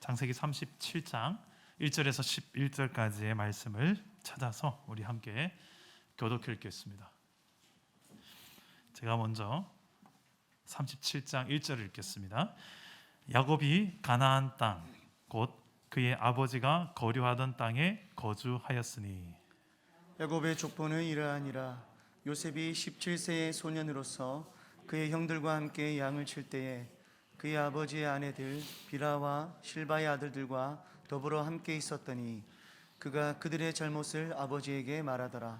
창세기 37장 1절에서 11절까지의 말씀을 찾아서 우리 함께 교독해 읽겠습니다. 제가 먼저 37장 1절을 읽겠습니다. 야곱이 가나안 땅 곧 그의 아버지가 거류하던 땅에 거주하였으니. 야곱의 족보는 이러하니라. 요셉이 17세의 소년으로서 그의 형들과 함께 양을 칠 때에 그의 아버지의 아내들 비라와 실바의 아들들과 더불어 함께 있었더니 그가 그들의 잘못을 아버지에게 말하더라.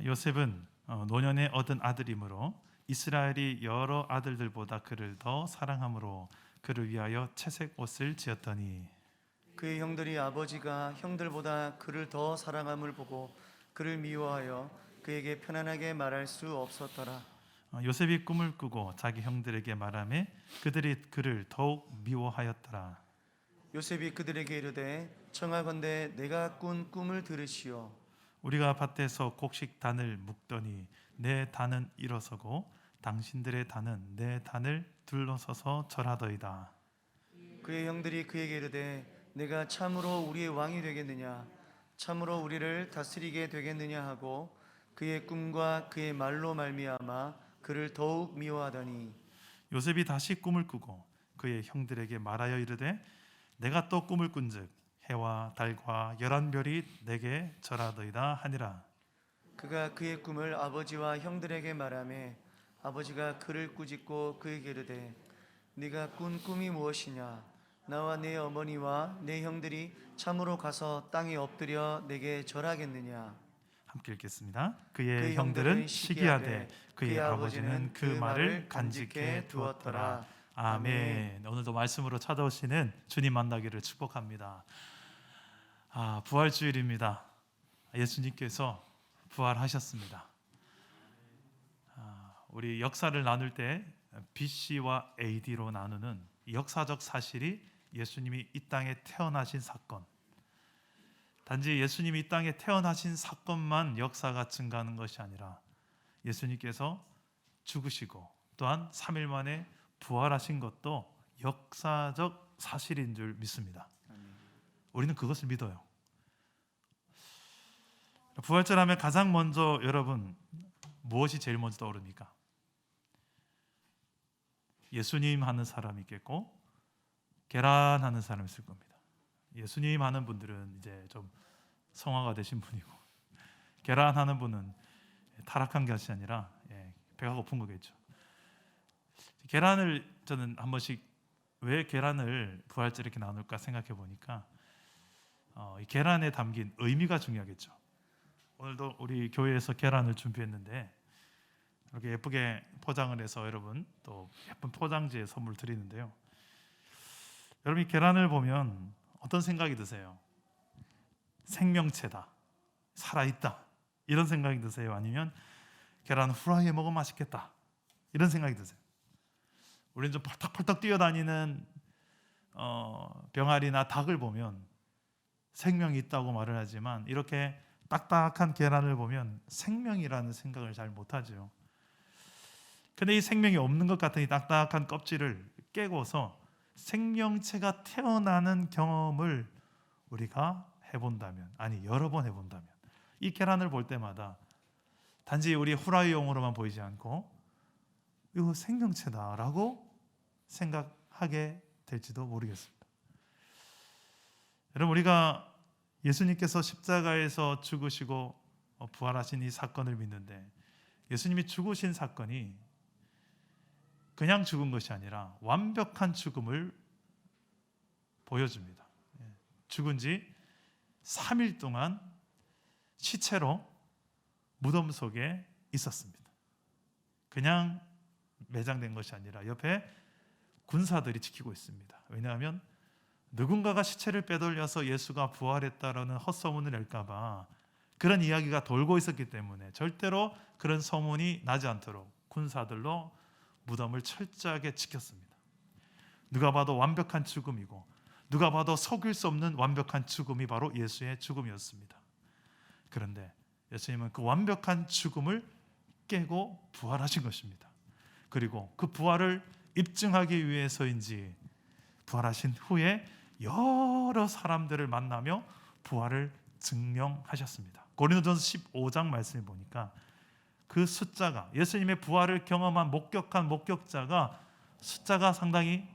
요셉은 노년에 얻은 아들이므로 이스라엘이 여러 아들들보다 그를 더 사랑함으로 그를 위하여 채색 옷을 지었더니 그의 형들이 아버지가 형들보다 그를 더 사랑함을 보고 그를 미워하여 그에게 편안하게 말할 수 없었더라. 요셉이 꿈을 꾸고 자기 형들에게 말하매 그들이 그를 더욱 미워하였더라. 요셉이 그들에게 이르되 청하건대 내가 꾼 꿈을 들으시오. 우리가 밭에서 곡식 단을 묶더니 내 단은 일어서고 당신들의 단은 내 단을 둘러서서 절하더이다. 그의 형들이 그에게 이르되 내가 참으로 우리의 왕이 되겠느냐, 참으로 우리를 다스리게 되겠느냐 하고 그의 꿈과 그의 말로 말미암아 그를 더욱 미워하더니 요셉이 다시 꿈을 꾸고 그의 형들에게 말하여 이르되 내가 또 꿈을 꾼즉 해와 달과 열한 별이 내게 절하더이다 하니라. 그가 그의 꿈을 아버지와 형들에게 말하매 아버지가 그를 꾸짖고 그에게 이르되 네가 꾼 꿈이 무엇이냐, 나와 내 어머니와 내 형들이 참으로 가서 땅에 엎드려 내게 절하겠느냐. 함께 읽겠습니다. 그의 형들은 시기하되 그의 아버지는 그 말을 간직해 두었더라. 아멘. 오늘도 말씀으로 찾아오시는 주님 만나기를 축복합니다. 부활주일입니다. 예수님께서 부활하셨습니다. 우리 역사를 나눌 때 BC와 AD로 나누는 역사적 사실이 예수님이 이 땅에 태어나신 사건, 단지 예수님이 이 땅에 태어나신 사건만 역사가 증가하는 것이 아니라 예수님께서 죽으시고 또한 3일 만에 부활하신 것도 역사적 사실인 줄 믿습니다. 우리는 그것을 믿어요. 부활절 하면 가장 먼저 여러분 무엇이 제일 먼저 떠오릅니까? 예수님 하는 사람이 있겠고 계란 하는 사람이 있을 겁니다. 예수님 하는 분들은 이제 좀 성화가 되신 분이고 계란 하는 분은 타락한 것이 아니라 배가 고픈 거겠죠. 계란을 저는 한 번씩 왜 계란을 부활절 이렇게 나눌까 생각해 보니까 이 계란에 담긴 의미가 중요하겠죠. 오늘도 우리 교회에서 계란을 준비했는데 이렇게 예쁘게 포장을 해서 여러분 또 예쁜 포장지에 선물 드리는데요. 여러분 이 계란을 보면 어떤 생각이 드세요? 생명체다, 살아있다 이런 생각이 드세요? 아니면 계란 후라이에 먹으면 맛있겠다 이런 생각이 드세요? 우리는 좀 펄떡펄떡 뛰어다니는 병아리나 닭을 보면 생명이 있다고 말을 하지만 이렇게 딱딱한 계란을 보면 생명이라는 생각을 잘 못하죠. 근데 이 생명이 없는 것 같은 이 딱딱한 껍질을 깨고서 생명체가 태어나는 경험을 우리가 해본다면, 아니 여러 번 해본다면 이 계란을 볼 때마다 단지 우리 후라이용으로만 보이지 않고 이거 생명체다라고 생각하게 될지도 모르겠습니다. 여러분 우리가 예수님께서 십자가에서 죽으시고 부활하신 이 사건을 믿는데 예수님이 죽으신 사건이 그냥 죽은 것이 아니라 완벽한 죽음을 보여줍니다. 죽은 지 3일 동안 시체로 무덤 속에 있었습니다. 그냥 매장된 것이 아니라 옆에 군사들이 지키고 있습니다. 왜냐하면 누군가가 시체를 빼돌려서 예수가 부활했다라는 헛소문을 낼까 봐 그런 이야기가 돌고 있었기 때문에 절대로 그런 소문이 나지 않도록 군사들로 무덤을 철저하게 지켰습니다. 누가 봐도 완벽한 죽음이고 누가 봐도 속일 수 없는 완벽한 죽음이 바로 예수의 죽음이었습니다. 그런데 예수님은 그 완벽한 죽음을 깨고 부활하신 것입니다. 그리고 그 부활을 입증하기 위해서인지 부활하신 후에 여러 사람들을 만나며 부활을 증명하셨습니다. 고린도전서 15장 말씀에 보니까 그 숫자가, 예수님의 부활을 경험한 목격한 목격자가 숫자가 상당히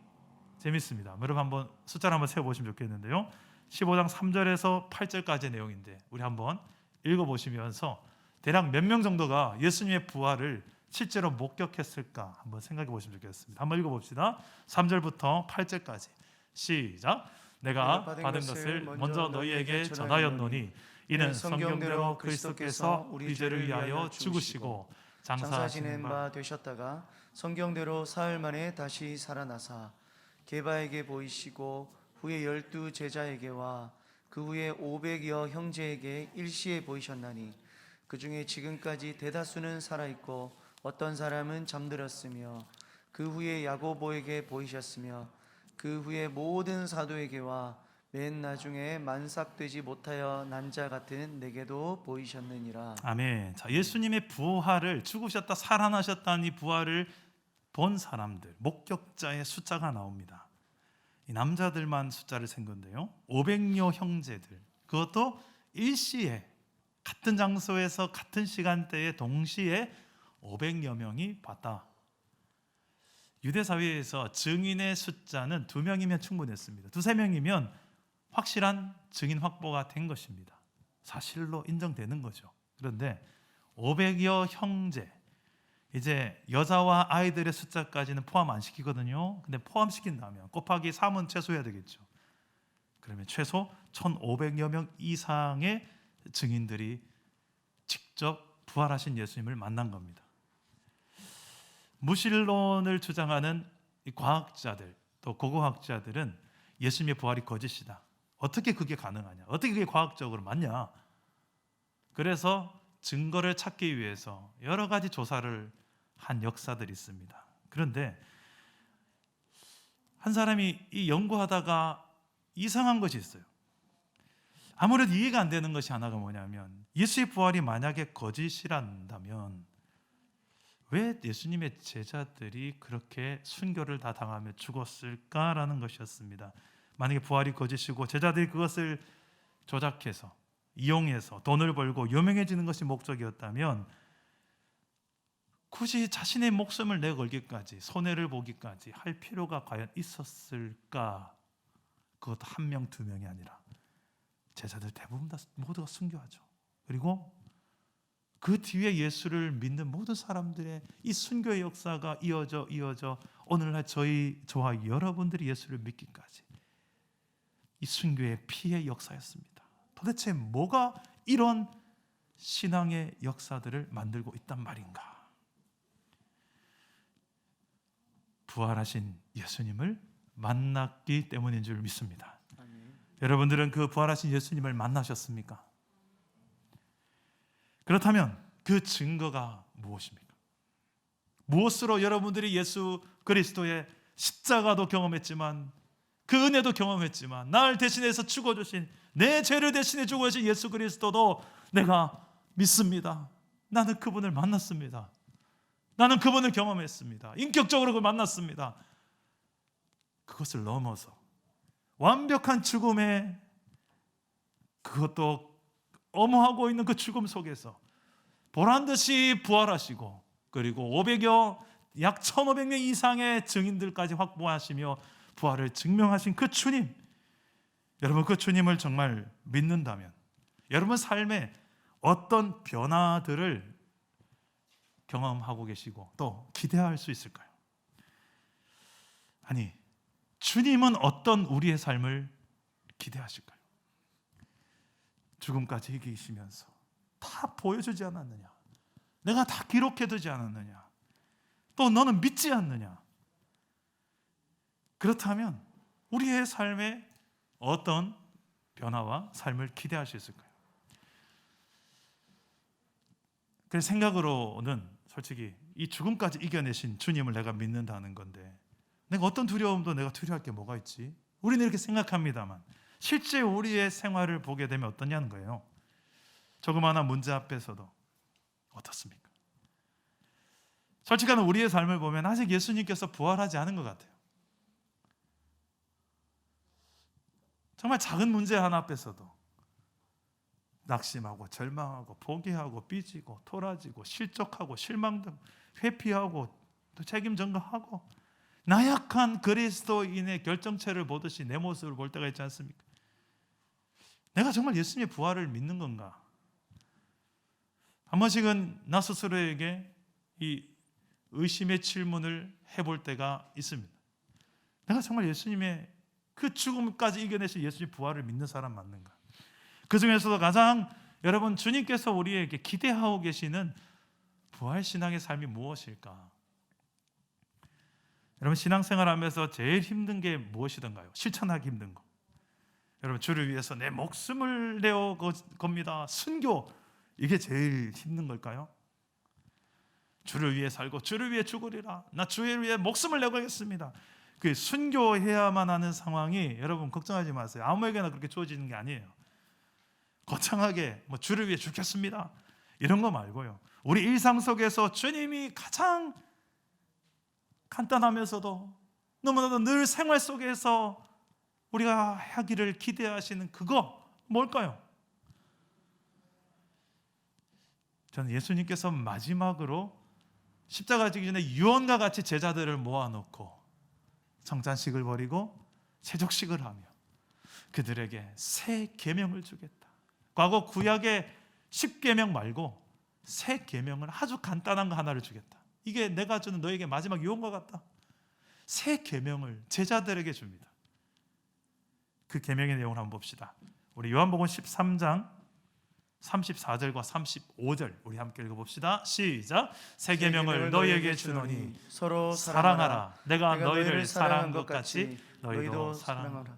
재밌습니다. 여러분 한번 숫자를 한번 세어보시면 좋겠는데요. 15장 3절에서 8절까지의 내용인데 우리 한번 읽어보시면서 대략 몇 명 정도가 예수님의 부활을 실제로 목격했을까 한번 생각해 보시면 좋겠습니다. 한번 읽어봅시다. 3절부터 8절까지 시작. 내가 받은 것을 먼저 너희에게 전하였노니 이는 성경대로 그리스도께서 우리 죄를 위하여 죽으시고 장사 지낸 바 되셨다가 성경대로 사흘 만에 다시 살아나사 게바에게 보이시고 후에 12 제자에게와 그 후에 500여 형제에게 일시에 보이셨나니 그 중에 지금까지 대다수는 살아있고 어떤 사람은 잠들었으며 그 후에 야고보에게 보이셨으며 그 후에 모든 사도에게와 맨 나중에 만삭되지 못하여 난 자 같은 내게도 보이셨느니라. 아멘. 자, 예수님의 부활을, 죽으셨다 살아나셨다는 이 부활을 본 사람들, 목격자의 숫자가 나옵니다. 이 남자들만 숫자를 센 건데요. 500여 형제들, 그것도 일시에 같은 장소에서 같은 시간대에 동시에 500여 명이 봤다. 유대 사회에서 증인의 숫자는 2명이면 충분했습니다. 2-3명이면 확실한 증인 확보가 된 것입니다. 사실로 인정되는 거죠. 그런데 500여 형제, 이제 여자와 아이들의 숫자까지는 포함 안 시키거든요. 근데 포함시킨다면 곱하기 3은 최소해야 되겠죠. 그러면 최소 1,500여 명 이상의 증인들이 직접 부활하신 예수님을 만난 겁니다. 무신론을 주장하는 이 과학자들, 또 고고학자들은 예수님의 부활이 거짓이다. 어떻게 그게 가능하냐? 어떻게 그게 과학적으로 맞냐? 그래서 증거를 찾기 위해서 여러 가지 조사를 한 역사들이 있습니다. 그런데 한 사람이 이 연구하다가 이상한 것이 있어요. 아무래도 이해가 안 되는 것이 하나가 뭐냐면 예수의 부활이 만약에 거짓이란다면 왜 예수님의 제자들이 그렇게 순교를 다 당하며 죽었을까라는 것이었습니다. 만약에 부활이 거짓이고 제자들이 그것을 조작해서 이용해서 돈을 벌고 유명해지는 것이 목적이었다면 굳이 자신의 목숨을 내걸기까지 손해를 보기까지 할 필요가 과연 있었을까? 그것도 1명, 2명이 아니라 제자들 대부분 다 모두가 순교하죠. 그리고 그 뒤에 예수를 믿는 모든 사람들의 이 순교의 역사가 이어져 오늘날 저와 여러분들이 예수를 믿기까지 이 순교의 피의 역사였습니다. 도대체 뭐가 이런 신앙의 역사들을 만들고 있단 말인가? 부활하신 예수님을 만났기 때문인 줄 믿습니다. 아멘. 여러분들은 그 부활하신 예수님을 만나셨습니까? 그렇다면 그 증거가 무엇입니까? 무엇으로 여러분들이 예수 그리스도의 십자가도 경험했지만 그 은혜도 경험했지만 나를 대신해서 죽어주신 내 죄를 대신해 죽어주신 예수 그리스도도 내가 믿습니다. 나는 그분을 만났습니다. 나는 그분을 경험했습니다. 인격적으로 그걸 만났습니다. 그것을 넘어서 완벽한 죽음에 그것도 엄호하고 있는 그 죽음 속에서 보란듯이 부활하시고 그리고 약 1,500명 이상의 증인들까지 확보하시며 부활을 증명하신 그 주님, 여러분 그 주님을 정말 믿는다면 여러분 삶에 어떤 변화들을 경험하고 계시고 또 기대할 수 있을까요? 아니, 주님은 어떤 우리의 삶을 기대하실까요? 죽음까지 이기시면서 다 보여주지 않았느냐? 내가 다 기록해두지 않았느냐? 또 너는 믿지 않느냐? 그렇다면 우리의 삶에 어떤 변화와 삶을 기대할 수 있을까요? 그 생각으로는 솔직히 이 죽음까지 이겨내신 주님을 내가 믿는다는 건데 내가 어떤 두려움도 내가 두려워할 게 뭐가 있지? 우리는 이렇게 생각합니다만 실제 우리의 생활을 보게 되면 어떠냐는 거예요. 조그마한 문제 앞에서도 어떻습니까? 솔직한 우리의 삶을 보면 아직 예수님께서 부활하지 않은 것 같아요. 정말 작은 문제 하나 앞에서도 낙심하고 절망하고 포기하고 삐지고 토라지고 실족하고 실망되고 회피하고 또 책임 전가하고 나약한 그리스도인의 결정체를 보듯이 내 모습을 볼 때가 있지 않습니까? 내가 정말 예수님의 부활을 믿는 건가? 한 번씩은 나 스스로에게 이 의심의 질문을 해볼 때가 있습니다. 내가 정말 예수님의 그 죽음까지 이겨내신 예수님의 부활을 믿는 사람 맞는가? 그 중에서도 가장 여러분 주님께서 우리에게 기대하고 계시는 부활신앙의 삶이 무엇일까? 여러분 신앙생활하면서 제일 힘든 게 무엇이던가요? 실천하기 힘든 거. 여러분 주를 위해서 내 목숨을 내어 겁니다. 순교 이게 제일 힘든 걸까요? 주를 위해 살고 주를 위해 죽으리라. 나 주를 위해 목숨을 내걸겠습니다. 그 순교해야만 하는 상황이 여러분 걱정하지 마세요. 아무에게나 그렇게 주어지는 게 아니에요. 거창하게 뭐 주를 위해 죽겠습니다. 이런 거 말고요. 우리 일상 속에서 주님이 가장 간단하면서도 너무나도 늘 생활 속에서 우리가 하기를 기대하시는 그거 뭘까요? 저는 예수님께서 마지막으로 십자가 지기 전에 유언과 같이 제자들을 모아놓고 성찬식을 벌이고 세족식을 하며 그들에게 새 계명을 주겠다. 과거 구약의 10계명 말고 새 계명을 아주 간단한 거 하나를 주겠다. 이게 내가 주는 너에게 마지막 유언과 같다. 새 계명을 제자들에게 줍니다. 그 계명의 내용을 한번 봅시다. 우리 요한복음 13장 34절과 35절 우리 함께 읽어봅시다. 시작. 새 계명을 너희에게 주노니 서로 사랑하라. 내가 너희를 사랑한 것 같이 너희도 사랑하라.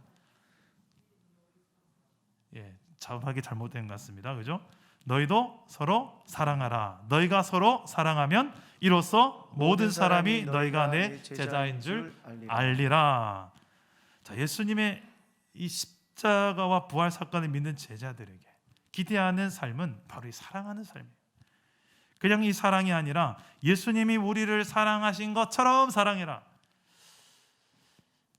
예, 자막이 잘못된 것 같습니다. 그죠? 너희도 서로 사랑하라. 너희가 서로 사랑하면 이로써 모든 사람이 너희가 내 제자인 줄 알리라. 자, 예수님의 이 십자가와 부활 사건을 믿는 제자들에게 기대하는 삶은 바로 이 사랑하는 삶이에요. 그냥 이 사랑이 아니라 예수님이 우리를 사랑하신 것처럼 사랑해라.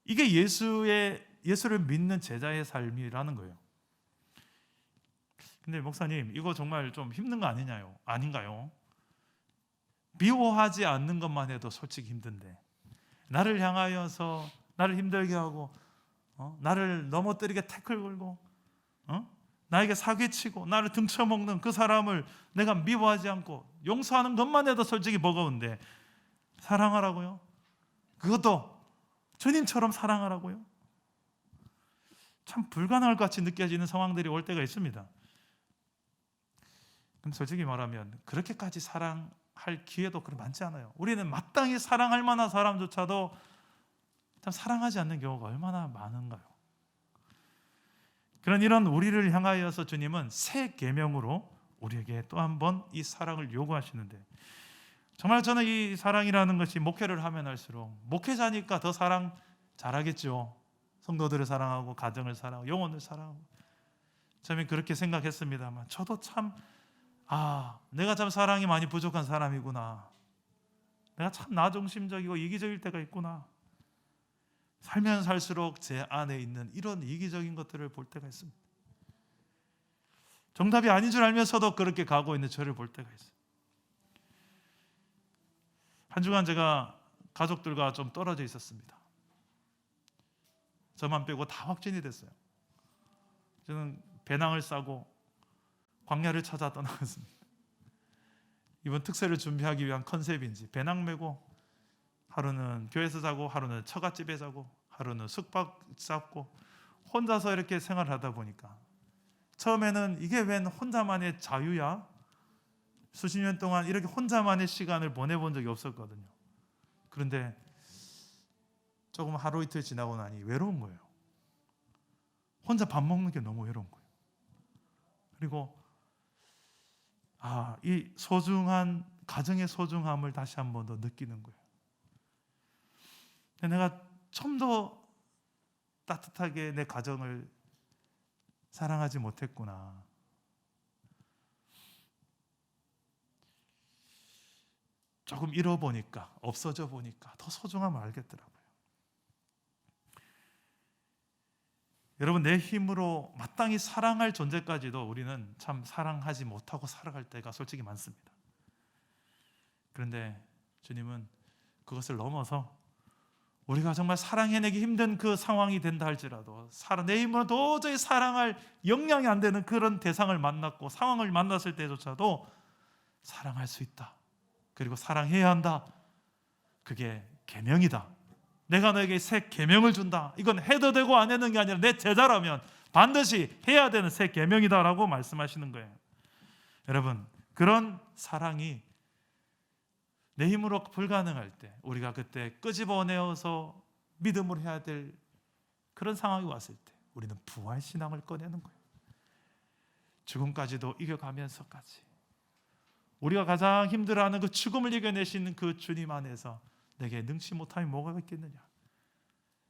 이게 예수를 믿는 제자의 삶이라는 거예요. 근데 목사님 이거 정말 좀 힘든 거 아닌가요? 미워하지 않는 것만 해도 솔직히 힘든데 나를 향하여서 나를 힘들게 하고 나를 넘어뜨리게 태클 걸고 나에게 사기치고 나를 등쳐먹는 그 사람을 내가 미워하지 않고 용서하는 것만 해도 솔직히 버거운데 사랑하라고요? 그것도 주님처럼 사랑하라고요? 참 불가능할 것 같이 느껴지는 상황들이 올 때가 있습니다. 근데 솔직히 말하면 그렇게까지 사랑할 기회도 그리 많지 않아요. 우리는 마땅히 사랑할 만한 사람조차도 참 사랑하지 않는 경우가 얼마나 많은가요? 그런 이런 우리를 향하여서 주님은 새 계명으로 우리에게 또 한 번 이 사랑을 요구하시는데 정말 저는 이 사랑이라는 것이 목회를 하면 할수록 목회자니까 더 사랑 잘하겠죠. 성도들을 사랑하고 가정을 사랑하고 영혼을 사랑하고 저는 그렇게 생각했습니다만 저도 참 내가 참 사랑이 많이 부족한 사람이구나. 내가 참 나중심적이고 이기적일 때가 있구나. 살면 살수록 제 안에 있는 이런 이기적인 것들을 볼 때가 있습니다. 정답이 아닌 줄 알면서도 그렇게 가고 있는 저를 볼 때가 있어요. 한 주간 제가 가족들과 좀 떨어져 있었습니다. 저만 빼고 다 확진이 됐어요. 저는 배낭을 싸고 광야를 찾아 떠나갔습니다. 이번 특세를 준비하기 위한 컨셉인지 배낭 메고 하루는 교회에서 자고 하루는 처갓집에 자고 하루는 숙박 잡고 혼자서 이렇게 생활하다 보니까 처음에는 이게 웬 혼자만의 자유야? 수십 년 동안 이렇게 혼자만의 시간을 보내본 적이 없었거든요. 그런데 조금 하루 이틀 지나고 나니 외로운 거예요. 혼자 밥 먹는 게 너무 외로운 거예요. 그리고 이 소중한 가정의 소중함을 다시 한 번 더 느끼는 거예요. 내가 좀 더 따뜻하게 내 가정을 사랑하지 못했구나. 조금 잃어보니까, 없어져 보니까 더 소중함을 알겠더라고요. 여러분, 내 힘으로 마땅히 사랑할 존재까지도 우리는 참 사랑하지 못하고 살아갈 때가 솔직히 많습니다. 그런데 주님은 그것을 넘어서 우리가 정말 사랑해내기 힘든 그 상황이 된다 할지라도 내 힘으로 도저히 사랑할 역량이 안 되는 그런 대상을 만났고 상황을 만났을 때조차도 사랑할 수 있다. 그리고 사랑해야 한다. 그게 계명이다. 내가 너에게 새 계명을 준다. 이건 해도 되고 안 되는 게 아니라 내 제자라면 반드시 해야 되는 새 계명이다라고 말씀하시는 거예요. 여러분, 그런 사랑이 내 힘으로 불가능할 때 우리가 그때 끄집어내어서 믿음으로 해야 될 그런 상황이 왔을 때 우리는 부활신앙을 꺼내는 거예요. 죽음까지도 이겨가면서까지 우리가 가장 힘들어하는 그 죽음을 이겨내시는 그 주님 안에서 내게 능치 못함이 뭐가 있겠느냐.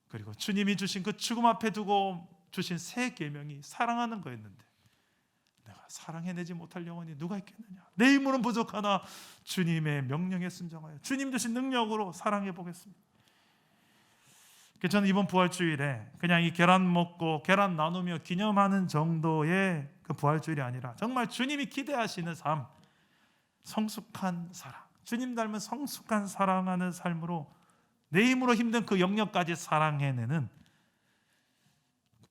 그리고 주님이 주신 그 죽음 앞에 두고 주신 새 계명이 사랑하는 거였는데 내가 사랑해내지 못할 영혼이 누가 있겠느냐. 내 힘으로는 부족하나 주님의 명령에 순종하여 주님 주신 능력으로 사랑해 보겠습니다. 저는 이번 부활주일에 그냥 이 계란 먹고 계란 나누며 기념하는 정도의 그 부활주일이 아니라 정말 주님이 기대하시는 삶, 성숙한 사랑, 주님 닮은 성숙한 사랑하는 삶으로 내 힘으로 힘든 그 영역까지 사랑해내는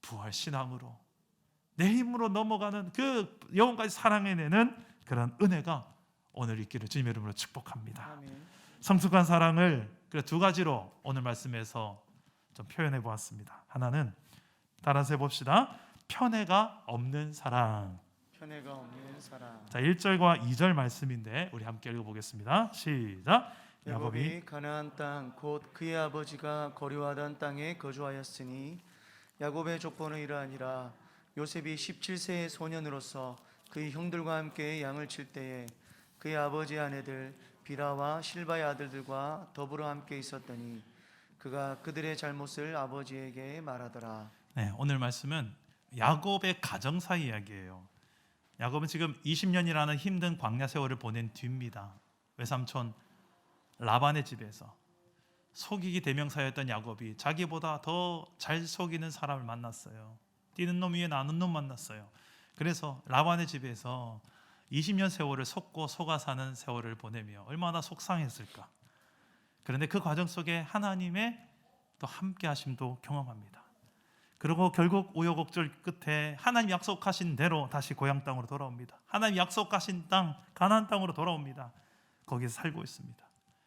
부활신앙으로 내 힘으로 넘어가는 그 영혼까지 사랑해내는 그런 은혜가 오늘 있기를 주님의 이름으로 축복합니다. 아멘. 성숙한 사랑을 두 가지로 오늘 말씀에서 좀 표현해 보았습니다. 하나는 따라서 해봅시다. 편애가 없는 사랑. 편애가 없는 사랑. 자, 1절과 2절 말씀인데 우리 함께 읽어보겠습니다. 시작. 야곱이 가나안 땅 곧 그의 아버지가 거류하던 땅에 거주하였으니 야곱의 족보는 이러하니라. 요셉이 17세의 소년으로서 그의 형들과 함께 양을 칠 때에 그의 아버지의 아내들 비라와 실바의 아들들과 더불어 함께 있었더니 그가 그들의 잘못을 아버지에게 말하더라. 네, 오늘 말씀은 야곱의 가정사 이야기예요. 야곱은 지금 20년이라는 힘든 광야 세월을 보낸 뒤입니다. 외삼촌 라반의 집에서 속이기 대명사였던 야곱이 자기보다 더 잘 속이는 사람을 만났어요. 뛰는 놈 위에 나는 놈 만났어요. 그래서 라반의 집에서 20년 세월을 속고 속아 사는 세월을 보내며 얼마나 속상했을까. 그런데 그 과정 속에 하나님의 또 함께 하심도 경험합니다. 그리고 결국 우여곡절 끝에 하나님 약속하신 대로 다시 고향 땅으로 돌아옵니다. 하나님 약속하신 땅 가나안 땅으로 돌아옵니다. 거기서 살고 있습니다.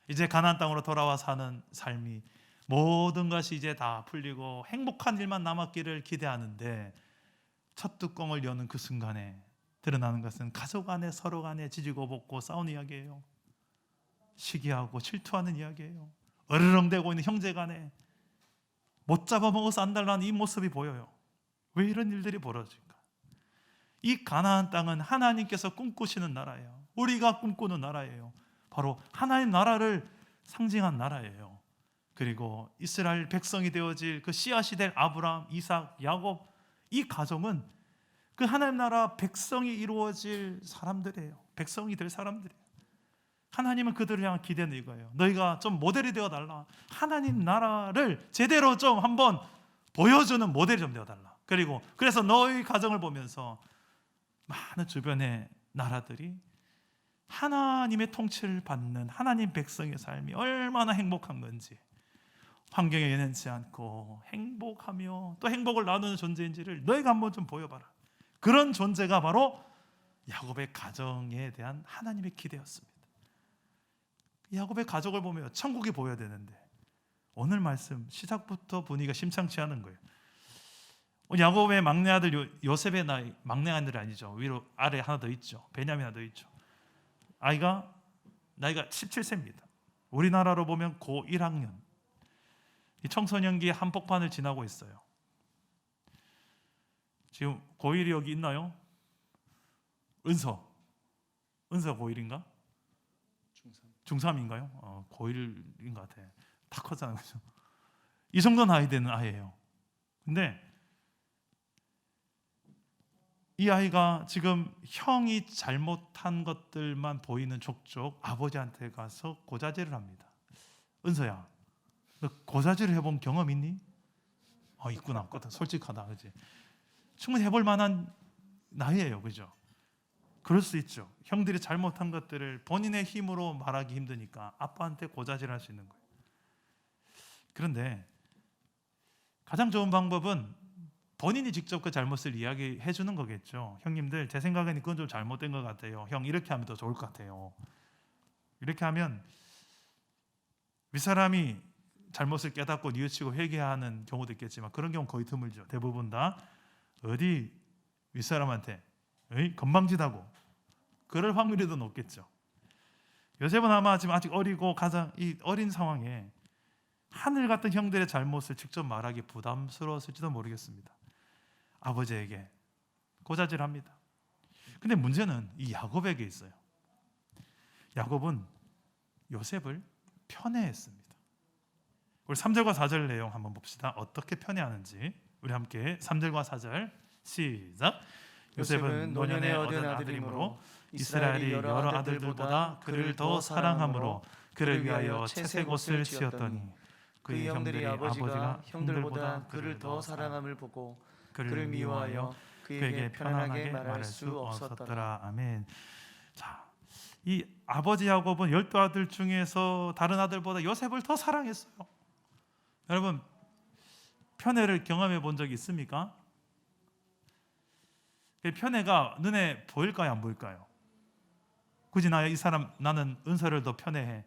이제 가나안 땅으로 돌아와 사는 삶이 모든 것이 이제 다 풀리고 행복한 일만 남았기를 기대하는데 첫 뚜껑을 여는 그 순간에 드러나는 것은 가족 안에 서로 간에 지지고 볶고 싸우는 이야기예요. 시기하고 질투하는 이야기예요. 어르렁대고 있는 형제 간에 못 잡아먹어서 안달나는 이 모습이 보여요. 왜 이런 일들이 벌어질까? 이 가나안 땅은 하나님께서 꿈꾸시는 나라예요. 우리가 꿈꾸는 나라예요. 바로 하나님 나라를 상징한 나라예요. 그리고 이스라엘 백성이 되어질 그 씨앗이 될 아브라함, 이삭, 야곱, 이 가정은 그 하나님 나라 백성이 이루어질 사람들이에요. 백성이 될 사람들이에요. 하나님은 그들을 향한 기대는 이거예요. 너희가 좀 모델이 되어달라. 하나님 나라를 제대로 좀 한번 보여주는 모델이 좀 되어달라. 그래서 너희 가정을 보면서 많은 주변의 나라들이 하나님의 통치를 받는 하나님 백성의 삶이 얼마나 행복한 건지, 환경에 연연치 않고 행복하며 또 행복을 나누는 존재인지를 너희가 한번 좀 보여봐라. 그런 존재가 바로 야곱의 가정에 대한 하나님의 기대였습니다. 야곱의 가족을 보면 천국이 보여야 되는데 오늘 말씀 시작부터 분위기가 심상치 않은 거예요. 야곱의 막내 아들 요셉의 나이, 막내 아들이 아니죠. 위로 아래 하나 더 있죠. 베냐민 하나 더 있죠. 나이가 17세입니다. 우리나라로 보면 고 1학년. 이 청소년기의 한복판을 지나고 있어요. 지금 고1이 여기 있나요? 은서 고1인가? 중3인가요? 고1인 것 같아요. 다 컸잖아요. 그렇죠? 이 정도 나이 되는 아이예요. 근데 이 아이가 지금 형이 잘못한 것들만 보이는 족족 아버지한테 가서 고자질을 합니다. 은서야, 너 고자질을 해본 경험 있니? 있구나. 솔직하다, 그지? 충분히 해볼 만한 나이예요, 그죠? 그럴 수 있죠. 형들이 잘못한 것들을 본인의 힘으로 말하기 힘드니까 아빠한테 고자질할 수 있는 거예요. 그런데 가장 좋은 방법은 본인이 직접 그 잘못을 이야기해 주는 거겠죠. 형님들, 제 생각에는 그건 좀 잘못된 것 같아요. 형, 이렇게 하면 더 좋을 것 같아요. 이렇게 하면 윗사람이 잘못을 깨닫고 뉘우치고 회개하는 경우도 있겠지만 그런 경우 거의 드물죠. 대부분 다 어디 윗사람한테 건방지다고 그럴 확률이 더 높겠죠. 요셉은 아마 지금 아직 어리고 가장 이 어린 상황에 하늘 같은 형들의 잘못을 직접 말하기 부담스러웠을지도 모르겠습니다. 아버지에게 고자질합니다. 근데 문제는 이 야곱에게 있어요. 야곱은 요셉을 편애했습니다. 우리 3절과 4절 내용 한번 봅시다. 어떻게 편애하는지 우리 함께 3절과 4절 시작. 요셉은 노년에 얻은 아들이므로 이스라엘이 여러 아들들보다 그를 더 사랑함으로 그를 위하여 채색 옷을 지었더니 그의 형들이 아버지가 형들보다 그를 더 사랑함을 보고 그를 미워하여 그에게 편안하게 말할 수 없었더라. 아멘. 자, 이 아버지 야곱은 12아들 중에서 다른 아들보다 요셉을 더 사랑했어요. 여러분, 편애를 경험해 본 적이 있습니까? 편애가 눈에 보일까요, 안 보일까요? 굳이 나는 은서를 더 편애해,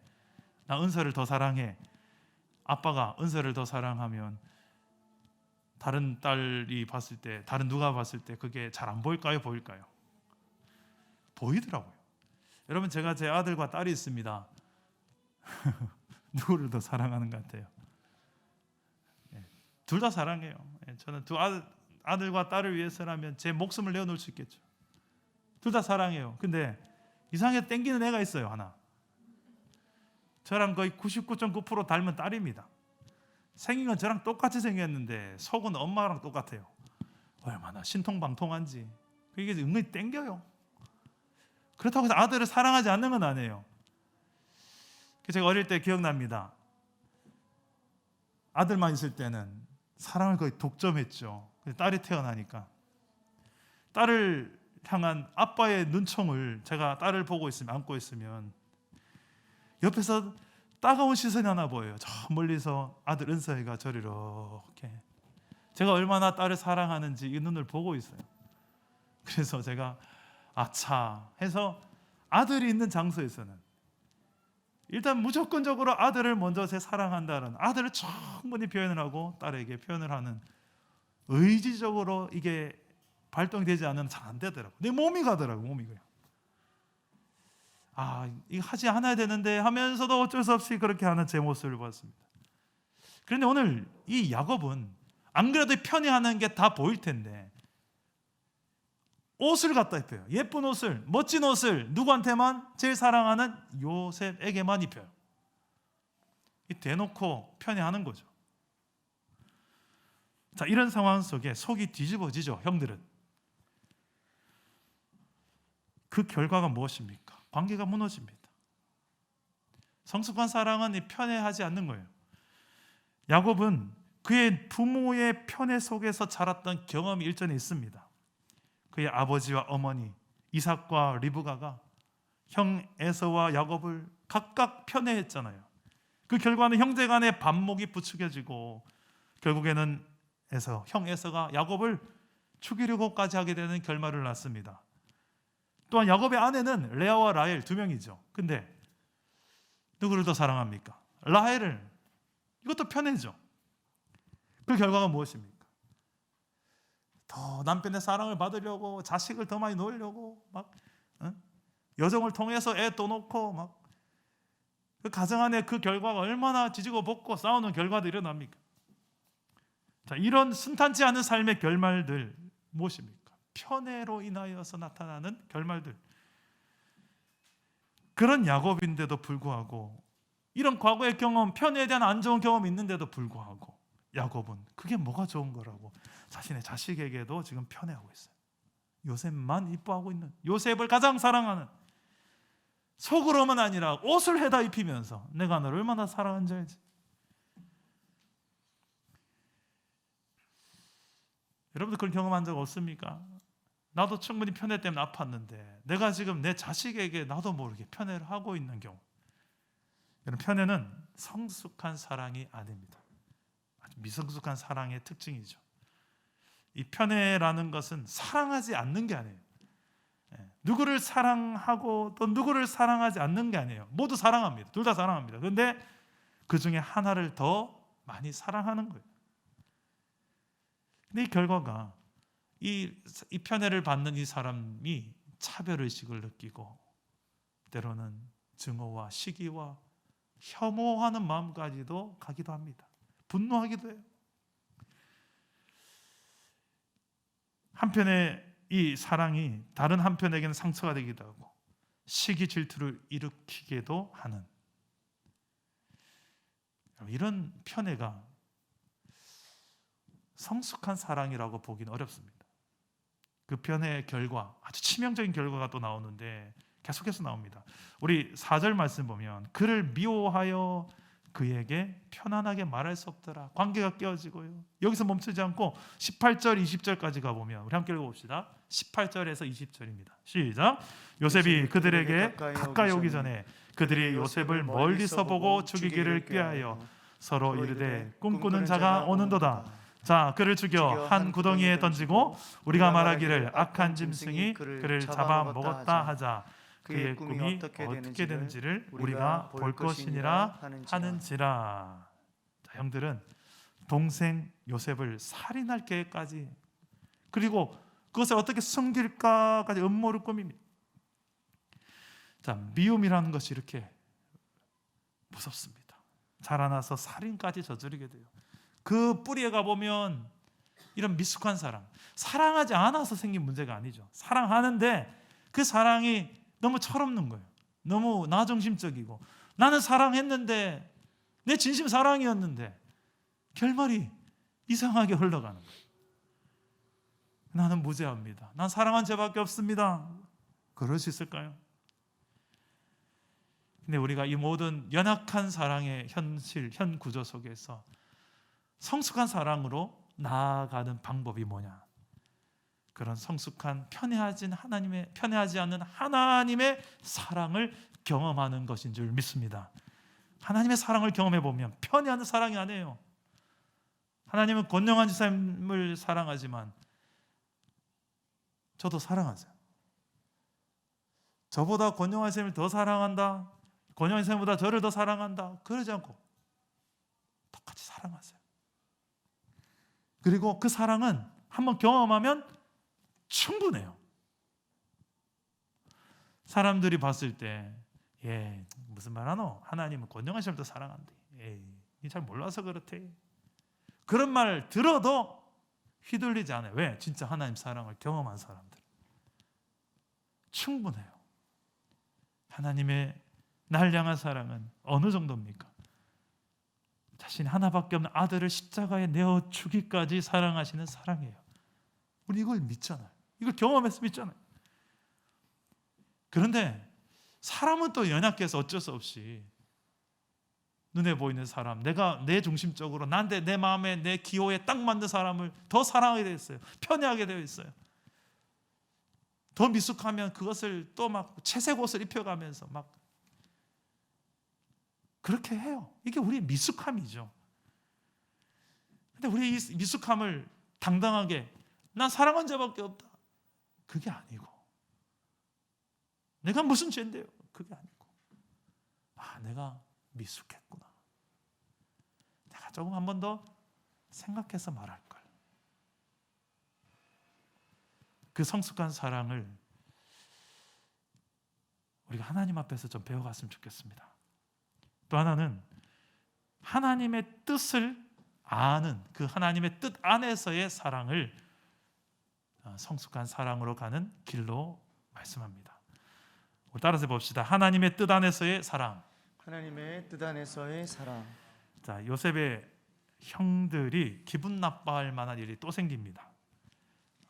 나 은서를 더 사랑해, 아빠가 은서를 더 사랑하면 다른 딸이 봤을 때, 다른 누가 봤을 때 그게 잘 안 보일까요, 보일까요? 보이더라고요. 여러분, 제가 제 아들과 딸이 있습니다. 누구를 더 사랑하는 것 같아요? 둘 다 사랑해요. 저는 두 아들과 딸을 위해서라면 제 목숨을 내어놓을 수 있겠죠. 둘 다 사랑해요. 근데 이상하게 땡기는 애가 있어요, 하나. 저랑 거의 99.9% 닮은 딸입니다. 생긴 건 저랑 똑같이 생겼는데 속은 엄마랑 똑같아요. 얼마나 신통방통한지. 그게 은근히 땡겨요. 그렇다고 해서 아들을 사랑하지 않는 건 아니에요. 제가 어릴 때 기억납니다. 아들만 있을 때는 사랑을 거의 독점했죠. 딸이 태어나니까 딸을 향한 아빠의 눈총을 제가 딸을 보고 있으면, 안고 있으면 옆에서 따가운 시선이 하나 보여요. 저 멀리서 아들 은서이가 저를 이렇게, 제가 얼마나 딸을 사랑하는지 이 눈을 보고 있어요. 그래서 제가 아차 해서 아들이 있는 장소에서는 일단 무조건적으로 아들을 먼저 사랑한다는, 아들을 충분히 표현을 하고 딸에게 표현을 하는, 의지적으로 이게 발동되지 않으면 잘 안 되더라고요. 내 몸이 가더라고요. 몸이 가요. 이거 하지 않아야 되는데 하면서도 어쩔 수 없이 그렇게 하는 제 모습을 봤습니다. 그런데 오늘 이 야곱은 안 그래도 편애하는 게 다 보일 텐데 옷을 갖다 입혀요. 예쁜 옷을, 멋진 옷을 누구한테만? 제일 사랑하는 요셉에게만 입혀요. 이 대놓고 편애하는 거죠. 자, 이런 상황 속에 속이 뒤집어지죠, 형들은. 그 결과가 무엇입니까? 관계가 무너집니다. 성숙한 사랑은 이 편애하지 않는 거예요. 야곱은 그의 부모의 편애 속에서 자랐던 경험이 일전에 있습니다. 그의 아버지와 어머니 이삭과 리브가가 형 에서와 야곱을 각각 편애했잖아요. 그 결과는 형제 간의 반목이 부추겨지고 결국에는 형 에서가 야곱을 죽이려고까지 하게 되는 결말을 낳습니다. 또한 야곱의 아내는 레아와 라헬 두 명이죠. 근데 누구를 더 사랑합니까? 라헬을. 이것도 편애죠. 그 결과가 무엇입니까? 더 남편의 사랑을 받으려고, 자식을 더 많이 놓으려고 막 여정을 통해서 애 또 놓고 막, 그 가정 안에 그 결과가 얼마나 지지고 볶고 싸우는 결과도 일어납니까? 자, 이런 순탄치 않은 삶의 결말들 무엇입니까? 편애로 인하여서 나타나는 결말들. 그런 야곱인데도 불구하고, 이런 과거의 경험, 편애에 대한 안 좋은 경험이 있는데도 불구하고 야곱은 그게 뭐가 좋은 거라고 자신의 자식에게도 지금 편애하고 있어요. 요셉만 이뻐하고 있는, 요셉을 가장 사랑하는, 속으로만 아니라 옷을 해다 입히면서 내가 너를 얼마나 사랑한지 알지. 여러분들 그런 경험한 적 없습니까? 나도 충분히 편애 때문에 아팠는데 내가 지금 내 자식에게 나도 모르게 편애를 하고 있는 경우. 여러분, 편애는 성숙한 사랑이 아닙니다. 아주 미성숙한 사랑의 특징이죠. 이 편애라는 것은 사랑하지 않는 게 아니에요. 누구를 사랑하고 또 누구를 사랑하지 않는 게 아니에요. 모두 사랑합니다. 둘 다 사랑합니다. 그런데 그 중에 하나를 더 많이 사랑하는 거예요. 근데 이 결과가 이 편애를 받는 이 사람이 차별의식을 느끼고 때로는 증오와 시기와 혐오하는 마음까지도 가기도 합니다. 분노하기도 해요. 한편에 이 사랑이 다른 한편에게는 상처가 되기도 하고 시기 질투를 일으키기도 하는 이런 편애가 성숙한 사랑이라고 보기는 어렵습니다. 그 편애의 결과, 아주 치명적인 결과가 또 나오는데 계속해서 나옵니다. 우리 4절 말씀 보면 그를 미워하여 그에게 편안하게 말할 수 없더라. 관계가 깨어지고요. 여기서 멈추지 않고 18절, 20절까지 가보면 우리 함께 읽어봅시다. 18절에서 20절입니다. 시작. 요셉이 그들에게 가까이 오기 전에 그들이 요셉을 멀리서 보고 죽이기를 꾀하여 서로 이르되 꿈꾸는 자가 오는도다. 자, 그를 죽여 한 구덩이에 던지고 우리가 말하기를 악한 짐승이 그를 잡아먹었다 하자. 그의 꿈이 어떻게 되는지를 우리가 볼 것이니라 하는지라. 자, 형들은 동생 요셉을 살인할 계획까지, 그리고 그것을 어떻게 숨길까까지 음모를 꾸밉니다. 자, 미움이라는 것이 이렇게 무섭습니다. 자라나서 살인까지 저지르게 돼요. 그 뿌리에 가보면 이런 미숙한 사랑, 사랑하지 않아서 생긴 문제가 아니죠. 사랑하는데 그 사랑이 너무 철없는 거예요. 너무 나중심적이고, 나는 사랑했는데, 내 진심 사랑이었는데 결말이 이상하게 흘러가는 거예요. 나는 무죄합니다. 난 사랑한 죄밖에 없습니다. 그럴 수 있을까요? 근데 우리가 이 모든 연약한 사랑의 현실, 현 구조 속에서 성숙한 사랑으로 나아가는 방법이 뭐냐? 그런 성숙한 편애하지 않는 하나님의 사랑을 경험하는 것인 줄 믿습니다. 하나님의 사랑을 경험해 보면 편애하는 사랑이 아니에요. 하나님은 권능한 삶을 사랑하지만 저도 사랑하세요. 저보다 권능한 쌤을 더 사랑한다, 권능한 쌤보다 저를 더 사랑한다, 그러지 않고 똑같이 사랑하세요. 그리고 그 사랑은 한번 경험하면 충분해요. 사람들이 봤을 때 무슨 말 하노? 하나님은 권능한 쌤을 더 사랑한대. 니 잘 몰라서 그렇대. 그런 말 들어도 휘둘리지 않아요. 왜? 진짜 하나님 사랑을 경험한 사람들. 충분해요. 하나님의 날 향한 사랑은 어느 정도입니까? 자신 하나밖에 없는 아들을 십자가에 내어 주기까지 사랑하시는 사랑이에요. 우리 이걸 믿잖아요. 이걸 경험해서 믿잖아요. 그런데 사람은 또 연약해서 어쩔 수 없이 눈에 보이는 사람, 내가 내 중심적으로 내 마음에 내 기호에 딱 맞는 사람을 더 사랑하게 되어 있어요. 편애하게 되어 있어요. 더 미숙하면 그것을 또 막 채색 옷을 입혀가면서 막 그렇게 해요. 이게 우리의 미숙함이죠. 근데 우리 이 미숙함을 당당하게 난 사랑한 자밖에 없다, 그게 아니고, 내가 무슨 죄인데요, 그게 아니고, 내가 미숙했구나, 내가 조금 한 번 더 생각해서 말할 걸. 그 성숙한 사랑을 우리가 하나님 앞에서 좀 배워갔으면 좋겠습니다. 또 하나는 하나님의 뜻을 아는, 그 하나님의 뜻 안에서의 사랑을 성숙한 사랑으로 가는 길로 말씀합니다. 우리 따라서 봅시다. 하나님의 뜻 안에서의 사랑. 하나님의 뜻 안에서의 사랑. 자, 요셉의 형들이 기분 나빠할 만한 일이 또 생깁니다.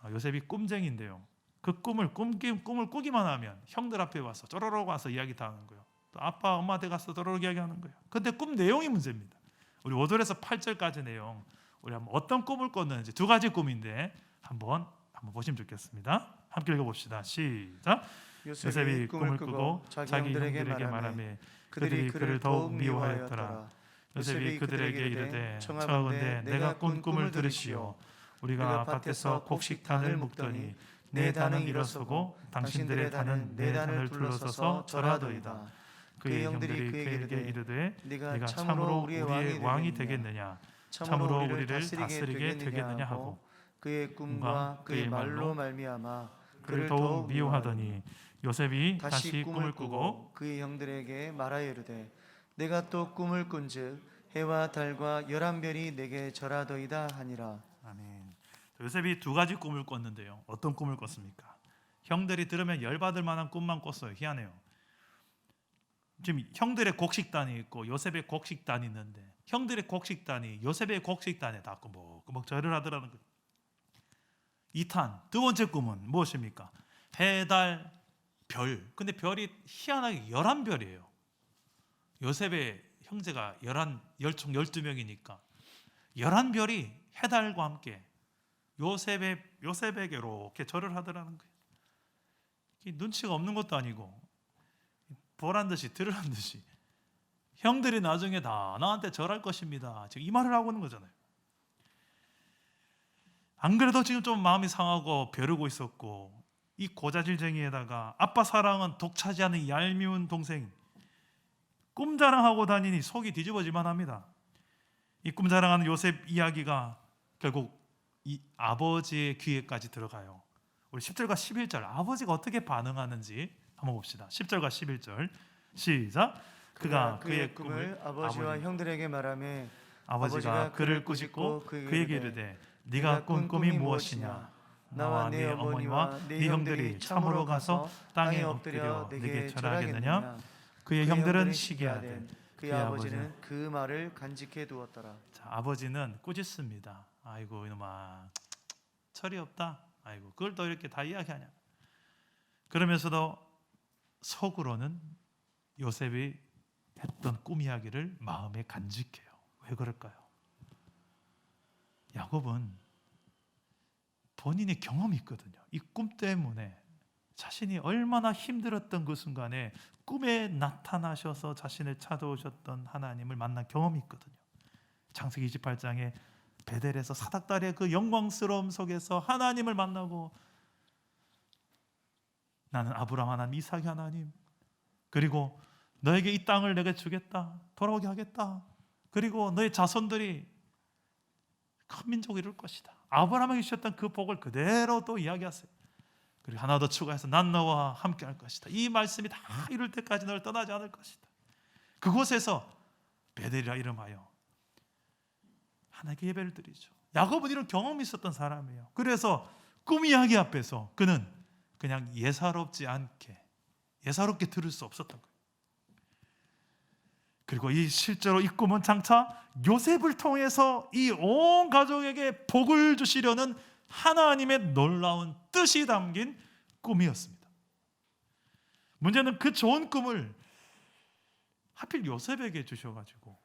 요셉이 꿈쟁이인데요. 그 꿈을 꾸기만 하면 형들 앞에 와서 쪼로록 와서 이야기 다 하는 거예요. 또 아빠 엄마한테 가서 쪼로록 이야기하는 거예요. 근데 꿈 내용이 문제입니다. 우리 5절에서 8절까지 내용, 우리 한번 어떤 꿈을 꿨는지, 두 가지 꿈인데 한번 보시면 좋겠습니다. 함께 읽어봅시다. 시작. 요셉이 꿈을 꾸고 자기 형들에게 말하매 그들이 그를 더욱 미워하였더라. 요셉이 그들에게 이르되 청하건대 내가 꾼 꿈을 들으시오. 우리가 밖에서 곡식단을 묶더니 내 단은 일어서고 당신들의 단은 내 단을 둘러서서 절하더이다. 그의 형들이 그에게 이르되 네가 참으로 우리의 왕이 되겠느냐, 참으로 우리를 다스리게 되겠느냐 하고 그의 꿈과 그의 말로 말미암아 그를 더욱 미워하더니 요셉이 다시 꿈을 꾸고 그의 형들에게 말하여 이르되 내가 또 꿈을 꾼즉 해와 달과 11별이 내게 절하더이다 하니라. 아멘. 요셉이 두 가지 꿈을 꿨는데요. 어떤 꿈을 꿨습니까? 형들이 들으면 열받을 만한 꿈만 꿨어요. 희한해요. 지금 형들의 곡식단이 있고 요셉의 곡식단이 있는데 형들의 곡식단이 요셉의 곡식단에 다 꾸벅꾸벅 절을 하더라는 거예요. 2탄 두 번째 꿈은 무엇입니까? 해, 달, 별. 근데 별이 희한하게 11별이에요. 요셉의 형제가 12총 12명이니까 11별이 해달과 함께 요셉에게 이렇게 절을 하더라는 거예요. 눈치가 없는 것도 아니고 보란 듯이 들으란 듯이 형들이 나중에 다 나한테 절할 것입니다. 지금 이 말을 하고 있는 거잖아요. 안 그래도 지금 좀 마음이 상하고 벼르고 있었고 이 고자질쟁이에다가 아빠 사랑은 독차지하는 얄미운 동생 꿈 자랑하고 다니니 속이 뒤집어질만 합니다. 이 꿈 자랑하는 요셉 이야기가 결국 이 아버지의 귀에까지 들어가요. 우리 10절과 11절 아버지가 어떻게 반응하는지 한번 봅시다. 10절과 11절 시작. 그가 그의 꿈을 아버지와 형들에게 말하며 아버지가 그를 꾸짖고 그에게 이르되 네가 꾼 꿈이 무엇이냐? 나와 네 어머니와 네 형들이 참으로 가서 땅에 엎드려 네게 절하겠느냐? 그의 형들은 시기하되 그의 아버지는 그 말을 간직해 두었더라. 자, 아버지는 꾸짖습니다. 아이고 이놈아 철이 없다. 아이고 그걸 또 이렇게 다 이야기하냐? 그러면서도 속으로는 요셉이 했던 꿈 이야기를 마음에 간직해요. 왜 그럴까요? 야곱은 본인의 경험이 있거든요. 이 꿈 때문에 자신이 얼마나 힘들었던 그 순간에 꿈에 나타나셔서 자신을 찾아오셨던 하나님을 만난 경험이 있거든요. 창세기 28장에 베델에서 사닥다리의 그 영광스러움 속에서 하나님을 만나고 나는 아브라함 하나님, 이삭 하나님, 그리고 너에게 이 땅을 내게 주겠다, 돌아오게 하겠다, 그리고 너의 자손들이 큰 민족을 이룰 것이다. 아브라함에게 주셨던 그 복을 그대로 또 이야기하세요. 그리고 하나 더 추가해서 난 너와 함께 할 것이다. 이 말씀이 다 이룰 때까지 너를 떠나지 않을 것이다. 그곳에서 베델이라 이름하여 하나님께 예배를 드리죠. 야곱은 이런 경험이 있었던 사람이에요. 그래서 꿈 이야기 앞에서 그는 그냥 예사롭지 않게 예사롭게 들을 수 없었던 거예요. 그리고 이 실제로 이 꿈은 장차 요셉을 통해서 이 온 가족에게 복을 주시려는 하나님의 놀라운 뜻이 담긴 꿈이었습니다. 문제는 그 좋은 꿈을 하필 요셉에게 주셔가지고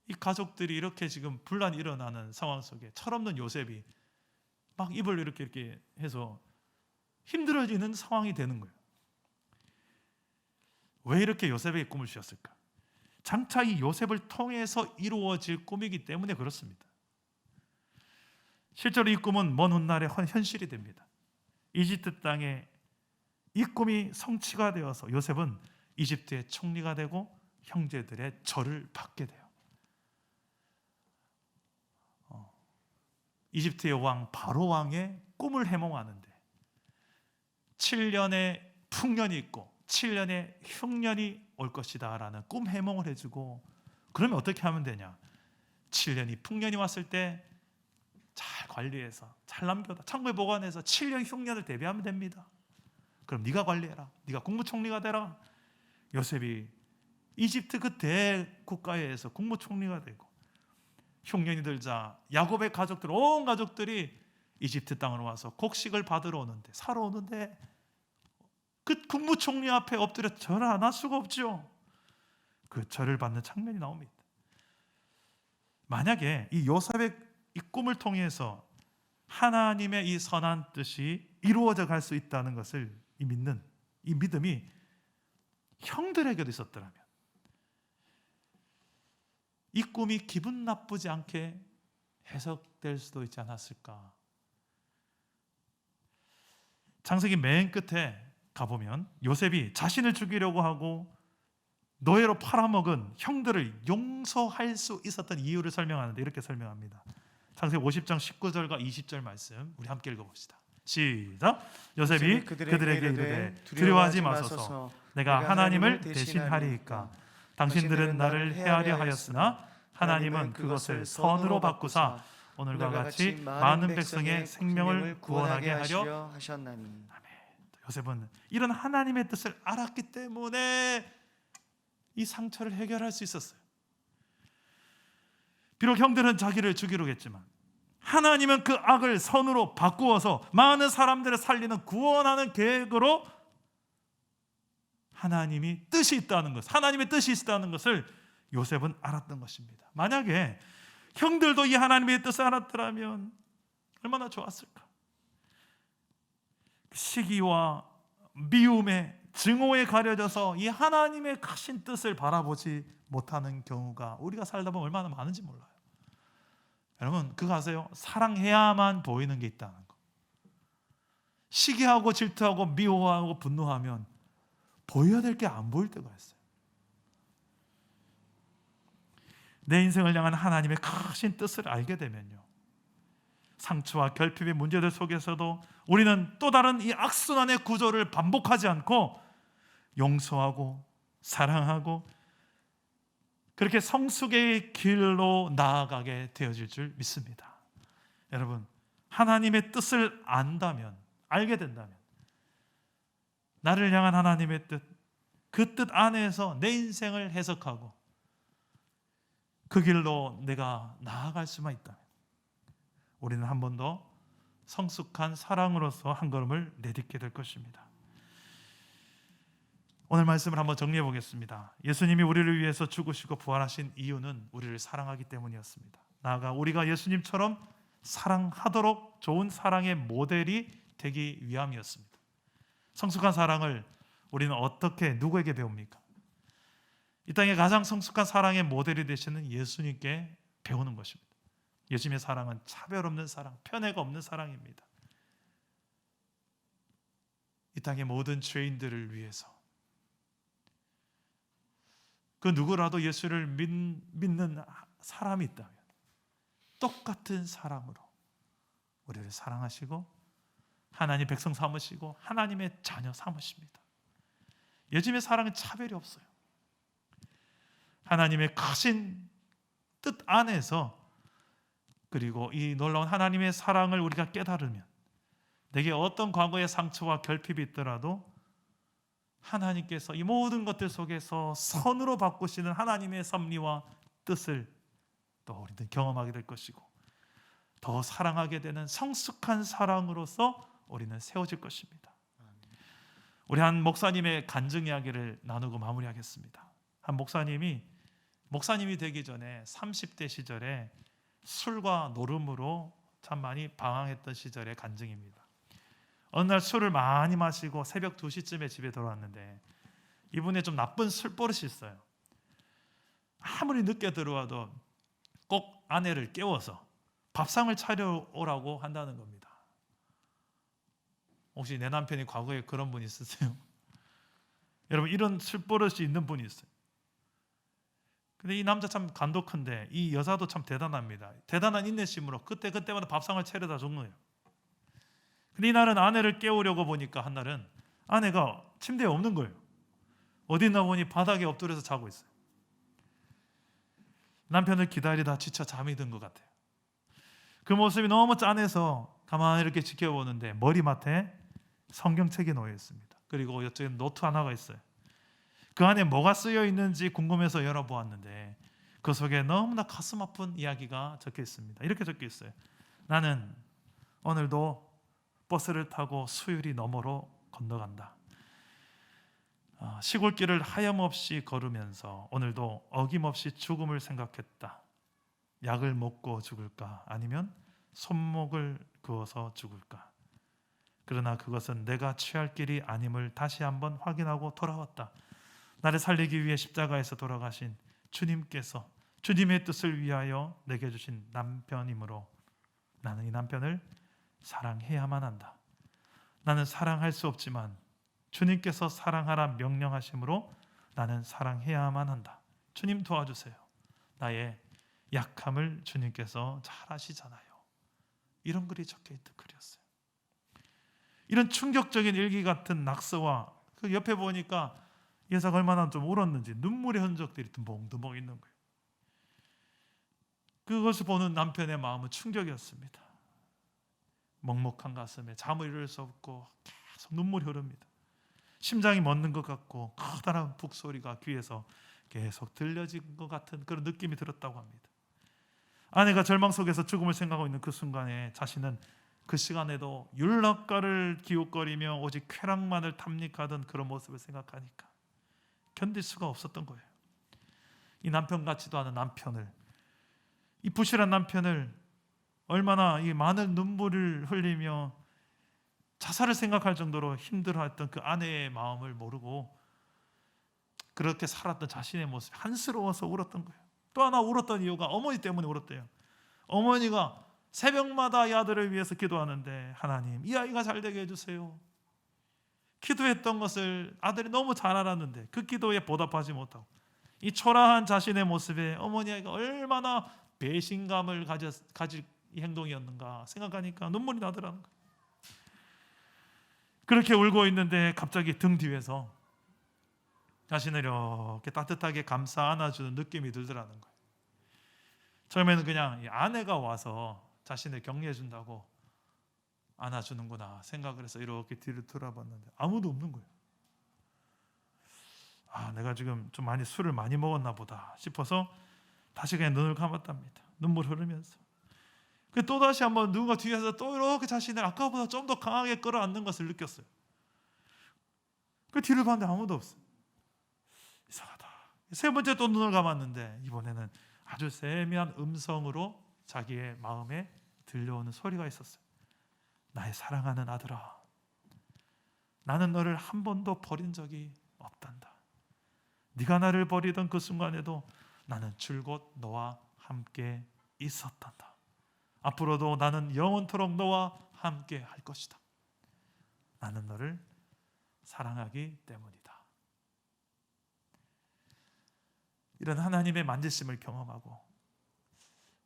이 가족들이 이렇게 지금 분란이 일어나는 상황 속에 철없는 요셉이 막 입을 이렇게 해서 힘들어지는 상황이 되는 거예요. 왜 이렇게 요셉에게 꿈을 주셨을까? 장차 이 요셉을 통해서 이루어질 꿈이기 때문에 그렇습니다. 실제로 이 꿈은 먼 훗날에 현실이 됩니다. 이집트 땅에 이 꿈이 성취가 되어서 요셉은 이집트의 총리가 되고 형제들의 절을 받게 돼요. 이집트의 왕 바로 왕의 꿈을 해몽하는데 7년의 풍년이 있고 7년의 흉년이 올 것이다 라는 꿈 해몽을 해주고, 그러면 어떻게 하면 되냐? 7년이 풍년이 왔을 때 잘 관리해서 잘 남겨다 창고에 보관해서 7년 흉년을 대비하면 됩니다. 그럼 네가 관리해라, 네가 국무총리가 되라. 요셉이 이집트 그 대국가에서 국무총리가 되고 흉년이 들자 야곱의 가족들, 온 가족들이 이집트 땅으로 와서 곡식을 받으러 오는데, 사러 오는데 그 국무총리 앞에 엎드려 절을 안 할 수가 없죠. 그 절을 받는 장면이 나옵니다. 만약에 이 요셉의 이 꿈을 통해서 하나님의 이 선한 뜻이 이루어져 갈 수 있다는 것을 이 믿음이 형들에게도 있었더라면 이 꿈이 기분 나쁘지 않게 해석될 수도 있지 않았을까. 창세기 맨 끝에 가보면 요셉이 자신을 죽이려고 하고 노예로 팔아먹은 형들을 용서할 수 있었던 이유를 설명하는데 이렇게 설명합니다. 창세기 50장 19절과 20절 말씀 우리 함께 읽어봅시다. 시작. 요셉이 그들에게 이르되 두려워하지 마소서 내가 하나님을 대신하리이까. 당신들은 나를 해하려 하였으나 하나님은 그것을 선으로 바꾸사 오늘과 같이 많은 백성의 생명을 구원하게 하려 하셨나니. 아멘. 요셉은 이런 하나님의 뜻을 알았기 때문에 이 상처를 해결할 수 있었어요. 비록 형들은 자기를 죽이려고 했지만 하나님은 그 악을 선으로 바꾸어서 많은 사람들을 살리는 구원하는 계획으로 하나님의 뜻이 있다는 것을 요셉은 알았던 것입니다. 만약에 형들도 이 하나님의 뜻을 알았더라면 얼마나 좋았을까. 시기와 미움에 증오에 가려져서 이 하나님의 크신 뜻을 바라보지 못하는 경우가 우리가 살다 보면 얼마나 많은지 몰라요. 여러분 그거 아세요? 사랑해야만 보이는 게 있다는 거. 시기하고 질투하고 미워하고 분노하면 보여야 될 게 안 보일 때가 있어요. 내 인생을 향한 하나님의 크신 뜻을 알게 되면요, 상처와 결핍의 문제들 속에서도 우리는 또 다른 이 악순환의 구조를 반복하지 않고 용서하고 사랑하고 그렇게 성숙의 길로 나아가게 되어질 줄 믿습니다. 여러분 하나님의 뜻을 알게 된다면 나를 향한 하나님의 뜻, 그 뜻 안에서 내 인생을 해석하고 그 길로 내가 나아갈 수만 있다면 우리는 한 번 더 성숙한 사랑으로서 한 걸음을 내딛게 될 것입니다. 오늘 말씀을 한번 정리해 보겠습니다. 예수님이 우리를 위해서 죽으시고 부활하신 이유는 우리를 사랑하기 때문이었습니다. 나아가 우리가 예수님처럼 사랑하도록 좋은 사랑의 모델이 되기 위함이었습니다. 성숙한 사랑을 우리는 어떻게 누구에게 배웁니까? 이 땅에 가장 성숙한 사랑의 모델이 되시는 예수님께 배우는 것입니다. 예수님의 사랑은 차별 없는 사랑, 편애가 없는 사랑입니다. 이 땅의 모든 죄인들을 위해서 그 누구라도 예수를 믿는 사람이 있다면 똑같은 사랑으로 우리를 사랑하시고 하나님 백성 삼으시고 하나님의 자녀 삼으십니다. 예수님의 사랑은 차별이 없어요. 하나님의 크신 뜻 안에서 그리고 이 놀라운 하나님의 사랑을 우리가 깨달으면 내게 어떤 과거의 상처와 결핍이 있더라도 하나님께서 이 모든 것들 속에서 선으로 바꾸시는 하나님의 섭리와 뜻을 또 우리는 경험하게 될 것이고 더 사랑하게 되는 성숙한 사랑으로서 우리는 세워질 것입니다. 우리 한 목사님의 간증 이야기를 나누고 마무리하겠습니다. 한 목사님이 되기 전에 30대 시절에 술과 노름으로 참 많이 방황했던 시절의 간증입니다. 어느 날 술을 많이 마시고 새벽 2시쯤에 집에 돌아왔는데 이분의 좀 나쁜 술버릇이 있어요. 아무리 늦게 들어와도 꼭 아내를 깨워서 밥상을 차려오라고 한다는 겁니다. 혹시 내 남편이 과거에 그런 분 있으세요? 여러분 이런 술버릇이 있는 분이 있어요. 근데 이 남자 참 간도 큰데 이 여자도 참 대단합니다. 대단한 인내심으로 그때마다 밥상을 차려다 준 거예요. 근데 이날은 아내를 깨우려고 보니까 한날은 아내가 침대에 없는 거예요. 어디 있나 보니 바닥에 엎드려서 자고 있어요. 남편을 기다리다 지쳐 잠이 든 것 같아요. 그 모습이 너무 짠해서 가만히 이렇게 지켜보는데 머리맡에 성경책이 놓여 있습니다. 그리고 이쪽에 노트 하나가 있어요. 그 안에 뭐가 쓰여 있는지 궁금해서 열어보았는데 그 속에 너무나 가슴 아픈 이야기가 적혀 있습니다. 이렇게 적혀 있어요. 나는 오늘도 버스를 타고 수유리 너머로 건너간다. 시골길을 하염없이 걸으면서 오늘도 어김없이 죽음을 생각했다. 약을 먹고 죽을까 아니면 손목을 그어서 죽을까? 그러나 그것은 내가 취할 길이 아님을 다시 한번 확인하고 돌아왔다. 나를 살리기 위해 십자가에서 돌아가신 주님께서 주님의 뜻을 위하여 내게 주신 남편이므로 나는 이 남편을 사랑해야만 한다. 나는 사랑할 수 없지만 주님께서 사랑하라 명령하심으로 나는 사랑해야만 한다. 주님 도와주세요. 나의 약함을 주님께서 잘 아시잖아요. 이런 글이 적혀있던 글이었어요. 이런 충격적인 일기 같은 낙서와 그 옆에 보니까 여자가 얼마나 좀 울었는지 눈물의 흔적들이 듬벙듬벙 있는 거예요. 그것을 보는 남편의 마음은 충격이었습니다. 먹먹한 가슴에 잠을 이룰 수 없고 계속 눈물이 흐릅니다. 심장이 멎는 것 같고 커다란 북소리가 귀에서 계속 들려진 것 같은 그런 느낌이 들었다고 합니다. 아내가 절망 속에서 죽음을 생각하고 있는 그 순간에 자신은 그 시간에도 율락가를 기웃거리며 오직 쾌락만을 탐닉하던 그런 모습을 생각하니까 견딜 수가 없었던 거예요. 이 남편 같지도 않은 남편을, 이 부실한 남편을 얼마나 이 많은 눈물을 흘리며 자살을 생각할 정도로 힘들어했던 그 아내의 마음을 모르고 그렇게 살았던 자신의 모습이 한스러워서 울었던 거예요. 또 하나 울었던 이유가 어머니 때문에 울었대요. 어머니가 새벽마다 이 아들을 위해서 기도하는데 하나님 이 아이가 잘 되게 해주세요. 기도했던 것을 아들이 너무 잘 알았는데 그 기도에 보답하지 못하고 이 초라한 자신의 모습에 어머니가 얼마나 배신감을 가질 이 행동이었는가 생각하니까 눈물이 나더라는 거예요. 그렇게 울고 있는데 갑자기 등 뒤에서 자신을 이렇게 따뜻하게 감싸 안아주는 느낌이 들더라는 거예요. 처음에는 그냥 이 아내가 와서 자신을 격려해 준다고 안아주는구나 생각을 해서 이렇게 뒤를 돌아봤는데 아무도 없는 거예요. 내가 지금 좀 많이 술을 많이 먹었나 보다 싶어서 다시 그냥 눈을 감았답니다. 눈물 흐르면서. 또다시 한번 누군가 뒤에서 또 이렇게 자신을 아까보다 좀 더 강하게 끌어안는 것을 느꼈어요. 그 뒤를 봤는데 아무도 없어요. 이상하다. 세 번째 또 눈을 감았는데 이번에는 아주 세미한 음성으로 자기의 마음에 들려오는 소리가 있었어요. 나의 사랑하는 아들아, 나는 너를 한 번도 버린 적이 없단다. 네가 나를 버리던 그 순간에도 나는 줄곧 너와 함께 있었단다. 앞으로도 나는 영원토록 너와 함께 할 것이다. 나는 너를 사랑하기 때문이다. 이런 하나님의 만지심을 경험하고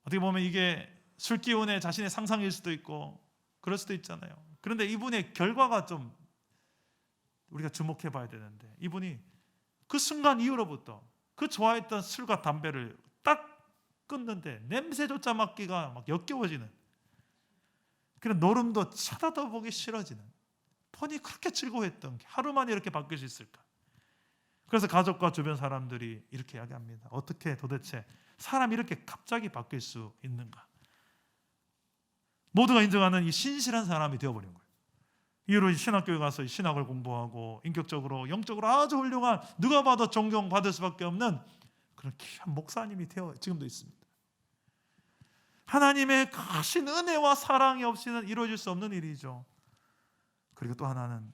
어떻게 보면 이게 술 기운에 자신의 상상일 수도 있고 그럴 수도 있잖아요. 그런데 이분의 결과가 좀 우리가 주목해 봐야 되는데 이분이 그 순간 이후로부터 그 좋아했던 술과 담배를 딱 끊는데 냄새조차 맡기가 막 역겨워지는 그런 노름도 쳐다도 보기 싫어지는 폰이 그렇게 즐거워했던 게 하루 만에 이렇게 바뀔 수 있을까? 그래서 가족과 주변 사람들이 이렇게 이야기합니다. 어떻게 도대체 사람이 이렇게 갑자기 바뀔 수 있는가? 모두가 인정하는 이 신실한 사람이 되어버린 거예요. 이후로 신학교에 가서 신학을 공부하고 인격적으로 영적으로 아주 훌륭한 누가 봐도 존경받을 수밖에 없는 그런 귀한 목사님이 되어 지금도 있습니다. 하나님의 크신 은혜와 사랑이 없이는 이루어질 수 없는 일이죠. 그리고 또 하나는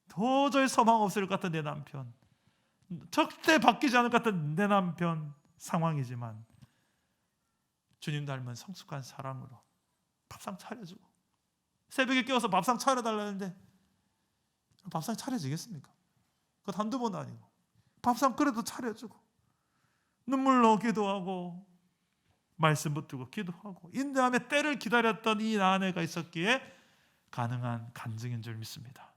도저히 소망 없을 것 같은 내 남편, 절대 바뀌지 않을 것 같은 내 남편 상황이지만 주님 닮은 성숙한 사랑으로 밥상 차려주고 새벽에 깨워서 밥상 차려달라는데 밥상 차려지겠습니까? 그것 한두 번도 아니고 밥상 그래도 차려주고 눈물로 기도하고 말씀 붙들고 기도하고 인내하며 때를 기다렸던 이 아내가 있었기에 가능한 간증인 줄 믿습니다.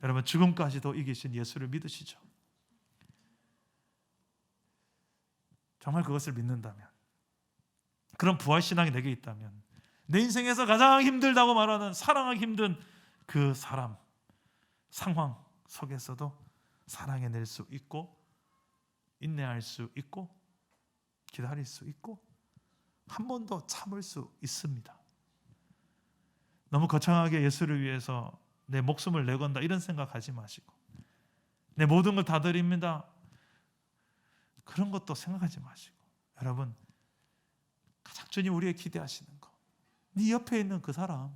여러분 죽음까지도 이기신 예수를 믿으시죠? 정말 그것을 믿는다면 그런 부활신앙이 내게 있다면 내 인생에서 가장 힘들다고 말하는 사랑하기 힘든 그 사람, 상황 속에서도 사랑해낼 수 있고 인내할 수 있고 기다릴 수 있고 한 번 더 참을 수 있습니다. 너무 거창하게 예수를 위해서 내 목숨을 내건다 이런 생각하지 마시고 내 모든 걸 다 드립니다. 그런 것도 생각하지 마시고 여러분 가장 주님 우리의 기대하시는 거 네 옆에 있는 그 사람,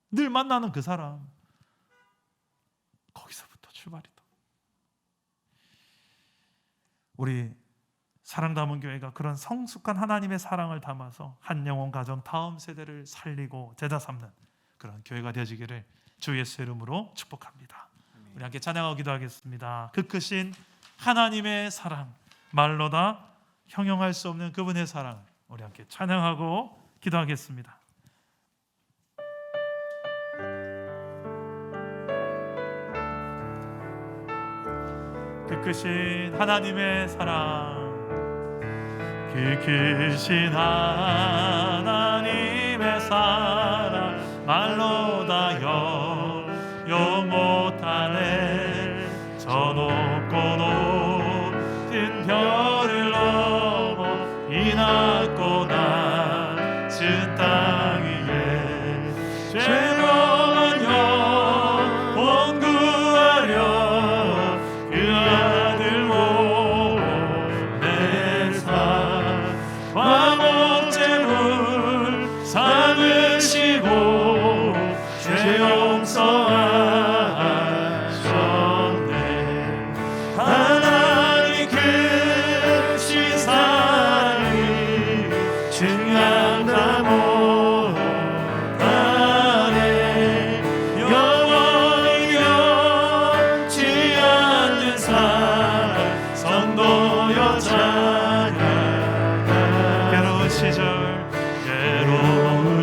늘 만나는 그 사람, 거기서부터 출발이다. 우리 사랑 담은 교회가 그런 성숙한 하나님의 사랑을 담아서 한 영혼 가정 다음 세대를 살리고 제자 삼는 그런 교회가 되어지기를 주 예수의 이름으로 축복합니다. 우리 함께 찬양하고 기도하겠습니다. 그 크신 하나님의 사랑, 말로 다 형용할 수 없는 그분의 사랑, 우리 함께 찬양하고 기도하겠습니다. 그 크신 하나님의 사랑, 그 크신 하나님의 사랑, 말로 다 형용 못하네. 저 높고 높은 별을 넘어 이 낮고 낮은 땅 위에 죄명한 영혼 구하려 그 아들 보내사 화목제물 삼으시고 죄 용서하셨네. 하나님 크신 사랑이 증량다 못하네. 영원히 변치 않는 사랑 성도여 찬양하라. 괴로운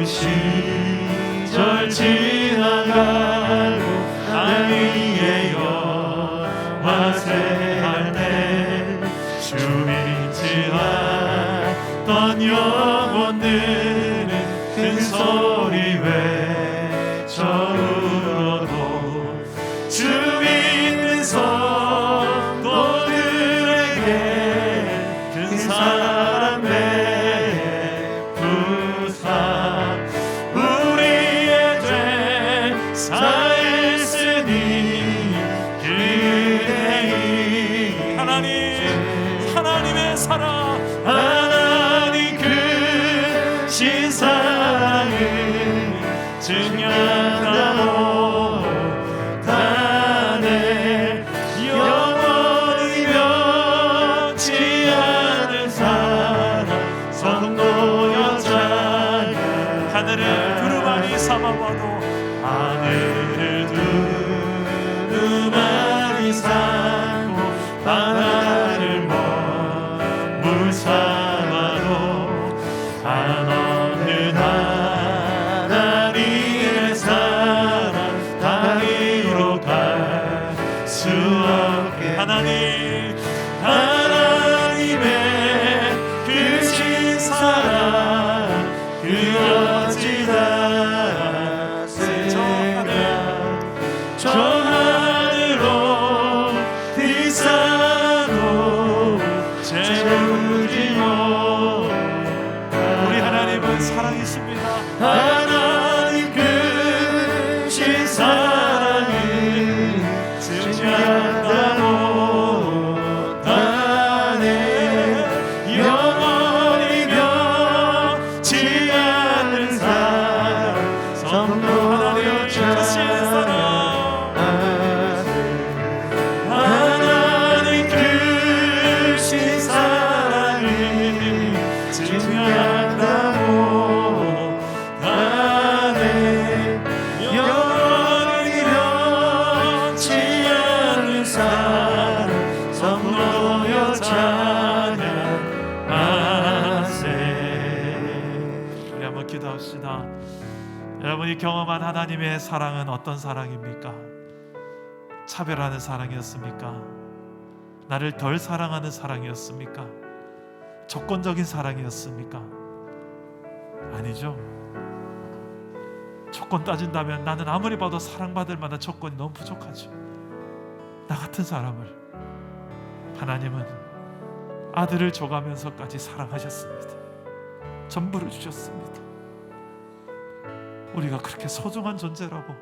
시절 지나가고 땅 위에 영화쇠할 때 주 믿지 않던 영혼들은 큰 소리 외쳐 울어도 주 믿는 성도들에게 큰 사랑 베푸사 우리의 죄 사했으니 그대의 하나님의 사랑, 하나님 크신 사랑을 증명하다 못하네. 영원히 변치 않은 사랑 성도여 찬양. 하늘을 두루마리 삼아봐도 하늘을 두루마리 삼고 바다를 물 삼아도 한없는 하나님의 사랑 다 이루어 갈 수 없게. 하나님의 크신 사랑 그 어찌다 저 하늘로 비싸도 채우지 못. 우리 하나님은 사랑이십니다. 하나님 크신 사랑을 증명하다 못하네. 영원히 변치 않는 사랑 성도여 찬양하라. 하나님 크신 사랑을 증명하다 못하네. 영원히 변치 않는 사랑 성도여 찬양하세. 우리 한번 기도합시다. 여러분이 경험한 하나님의 사랑은 어떤 사랑입니까? 차별하는 사랑이었습니까? 나를 덜 사랑하는 사랑이었습니까? 조건적인 사랑이었습니까? 아니죠. 조건 따진다면 나는 아무리 봐도 사랑받을 만한 조건이 너무 부족하죠. 나 같은 사람을 하나님은 아들을 줘가면서까지 사랑하셨습니다. 전부를 주셨습니다. 우리가 그렇게 소중한 존재라고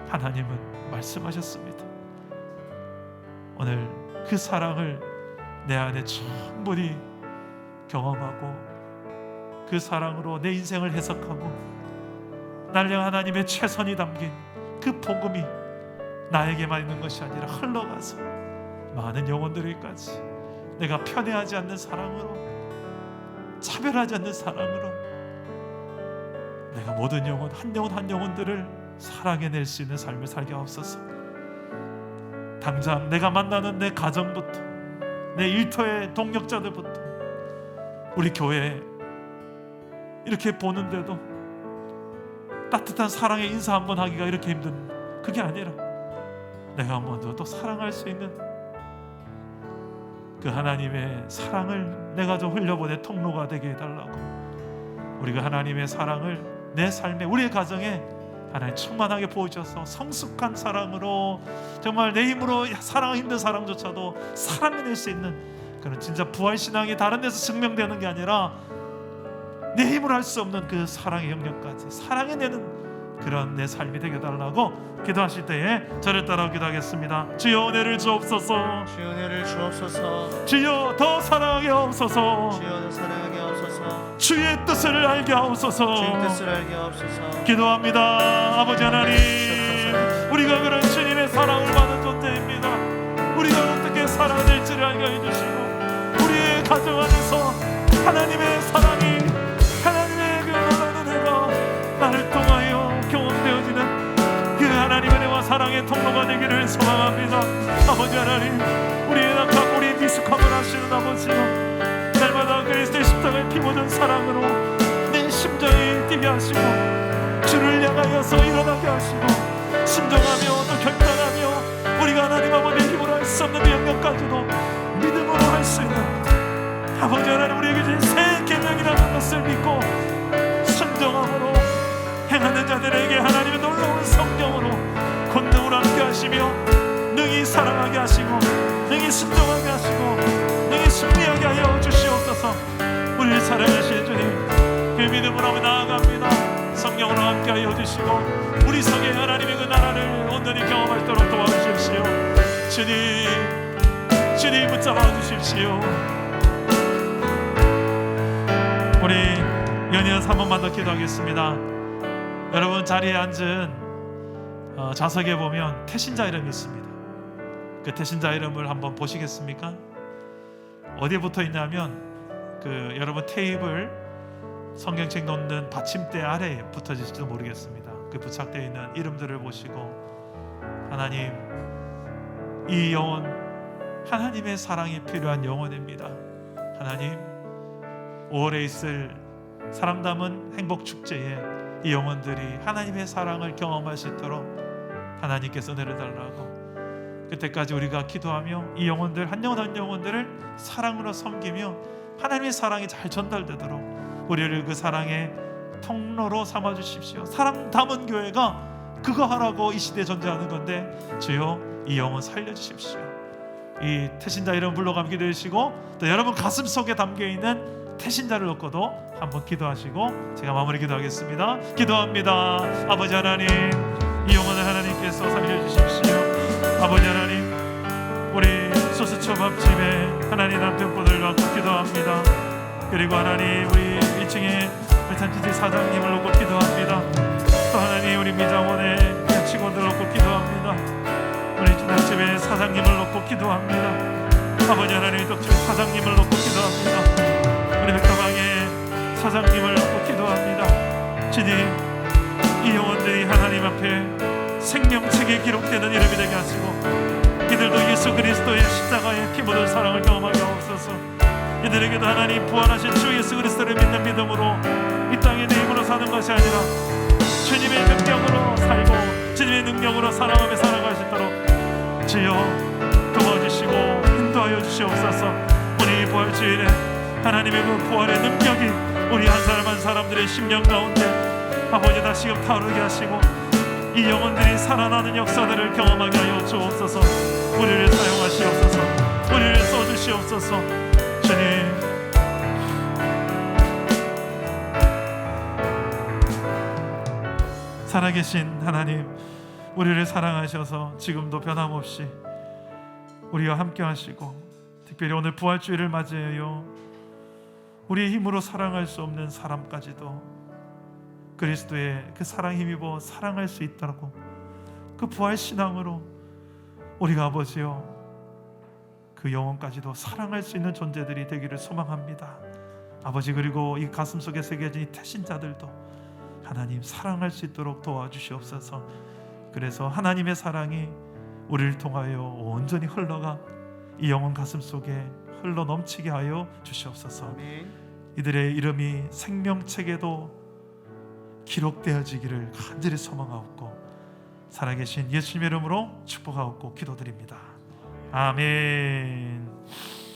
하나님은 말씀하셨습니다. 오늘 그 사랑을 내 안에 충분히 경험하고 그 사랑으로 내 인생을 해석하고 날 향한 하나님의 최선이 담긴 그 복음이 나에게만 있는 것이 아니라 흘러가서 많은 영혼들에게까지 내가 편애하지 않는 사랑으로, 차별하지 않는 사랑으로 내가 모든 영혼 한 영혼 한 영혼들을 사랑해낼 수 있는 삶을 살게 하옵소서. 당장 내가 만나는 내 가정부터, 내 일터의 동력자들부터, 우리 교회 이렇게 보는데도 따뜻한 사랑의 인사 한번 하기가 이렇게 힘든, 그게 아니라 내가 먼저 또 사랑할 수 있는 그 하나님의 사랑을 내가 좀 흘려보내 통로가 되게 해달라고, 우리가 하나님의 사랑을 내 삶에, 우리의 가정에 하나님 충만하게 보여주셔서 성숙한 사랑으로, 정말 내 힘으로 사랑하기 힘든 사랑조차도 사랑해낼 수 있는 그런 진짜 부활신앙이 다른 데서 증명되는 게 아니라 내 힘으로 할 수 없는 그 사랑의 영역까지 사랑해내는 그런 내 삶이 되게 해달라고 기도하실 때에 저를 따라 기도하겠습니다. 주여 은혜를 주옵소서. 주여 은혜를 주옵소서. 주여 더 사랑하게 하옵소서. 주여 더 사랑하게 하옵소서. 주의 뜻을 알게 하옵소서. 주의 뜻을 알게 하옵소서. 기도합니다. 아버지 하나님, 우리가 그런 주님의 사랑을 받은 존재입니다. 우리가 어떻게 살아야 될지를 알게 해주시고, 우리의 가정 안에서 하나님의 사랑이, 하나님의 그 놀라운 은혜가 나를 통하여 경험되어지는 그 하나님의 은혜와 사랑의 통로가 되기를 소망합니다. 아버지 하나님, 우리의 낙하고 우리의 미숙함을 아시는 아버지요, 날마다 그리스도의 십자가의 피 묻은 사랑으로 내 심장이 뛰게 하시고, 주를 향하여서 일어나게 하시고, 순종하며 또 결단하며 우리가 하나님 아버지의 힘으로 할 수 없는 그 영역까지도 믿음으로 할 수 있는, 아버지 하나님 우리에게 주신 새 계명이라는 것을 믿고 순종함으로 행하는 자들에게 하나님의 놀라운 성령으로 권능으로 함께 하시며 능히 사랑하게 하시고 능히 순종하게 하시고 능히 승리하게 하여 주시옵소서. 우리를 사랑하시는 주님, 그 믿음으로 나아갑니다. 성령으로 함께 하여 주시고 우리 속에 하나님의 그 나라를 온전히 경험할 수 있도록 도와주십시오. 주님 붙잡아 주십시오. 우리 연이어서 한 번만 더 기도하겠습니다. 여러분 자리에 앉은 좌석에 보면 태신자 이름이 있습니다. 그 태신자 이름을 한번 보시겠습니까? 어디에 붙어 있냐면 그 여러분 테이블 성경책 놓는 받침대 아래에 붙어질지도 모르겠습니다. 그 부착되어 있는 이름들을 보시고, 하나님, 이 영혼 하나님의 사랑이 필요한 영혼입니다. 하나님, 5월에 있을 사랑 담은 행복 축제에 이 영혼들이 하나님의 사랑을 경험할 수 있도록 하나님께서 내려달라고, 그때까지 우리가 기도하며 이 영혼들 한 영혼 한 영혼들을 사랑으로 섬기며 하나님의 사랑이 잘 전달되도록 우리를 그 사랑의 통로로 삼아 주십시오. 사랑 담은 교회가 그거 하라고 이 시대에 존재하는 건데, 주여 이 영혼 살려주십시오. 이 태신자 이름 불러가며 기도하시고, 또 여러분 가슴 속에 담겨있는 태신자를 놓고도 한번 기도하시고 제가 마무리 기도하겠습니다. 기도합니다. 아버지 하나님, 이 영혼을 하나님께서 살려주십시오. 아버지 하나님, 우리 소수초밥집에 하나님 남편분을 놓고 기도합니다. 그리고 하나님, 우리 1층에 찬치지 사장님을 놓고 기도합니다. 또 하나님, 우리 미장원의 직원들 놓고 기도합니다. 우리 주당집의 사장님을 놓고 기도합니다. 아버지 하나님, 떡집 사장님을 놓고 기도합니다. 우리 백다방의 사장님을 놓고 기도합니다. 주님, 이 영혼들이 하나님 앞에 생명책에 기록되는 이름이 되게 하시고, 이들도 예수 그리스도의 십자가의 피 묻은 사랑을 경험하게 하옵소서. 이들에게도 하나님 부활하신 주 예수 그리스도를 믿는 믿음으로 이 땅에 내 힘으로 사는 것이 아니라 주님의 능력으로 살고 주님의 능력으로 사랑하며 살아갈 수 있도록 주여 도와주시고 인도하여 주시옵소서. 우리 부활주일에 하나님의 그 부활의 능력이 우리 한 사람 한 사람들의 심령 가운데 아버지 다시금 타오르게 하시고 이 영혼들이 살아나는 역사들을 경험하게 하여 주옵소서. 우리를 사용하시옵소서. 우리를 써주시옵소서. 주님, 살아계신 하나님, 우리를 사랑하셔서 지금도 변함없이 우리와 함께 하시고, 특별히 오늘 부활주일을 맞이하여 우리의 힘으로 사랑할 수 없는 사람까지도 그리스도의 그 사랑 힘입어 사랑할 수 있다고, 그 부활 신앙으로 우리가 아버지여 그 영혼까지도 사랑할 수 있는 존재들이 되기를 소망합니다. 아버지, 그리고 이 가슴 속에 새겨진 이 태신자들도 하나님 사랑할 수 있도록 도와주시옵소서. 그래서 하나님의 사랑이 우리를 통하여 온전히 흘러가 이 영혼 가슴 속에 흘러 넘치게 하여 주시옵소서. 아멘. 이들의 이름이 생명책에도 기록되어지기를 간절히 소망하옵고 살아계신 예수님의 이름으로 축복하옵고 기도드립니다. 아멘.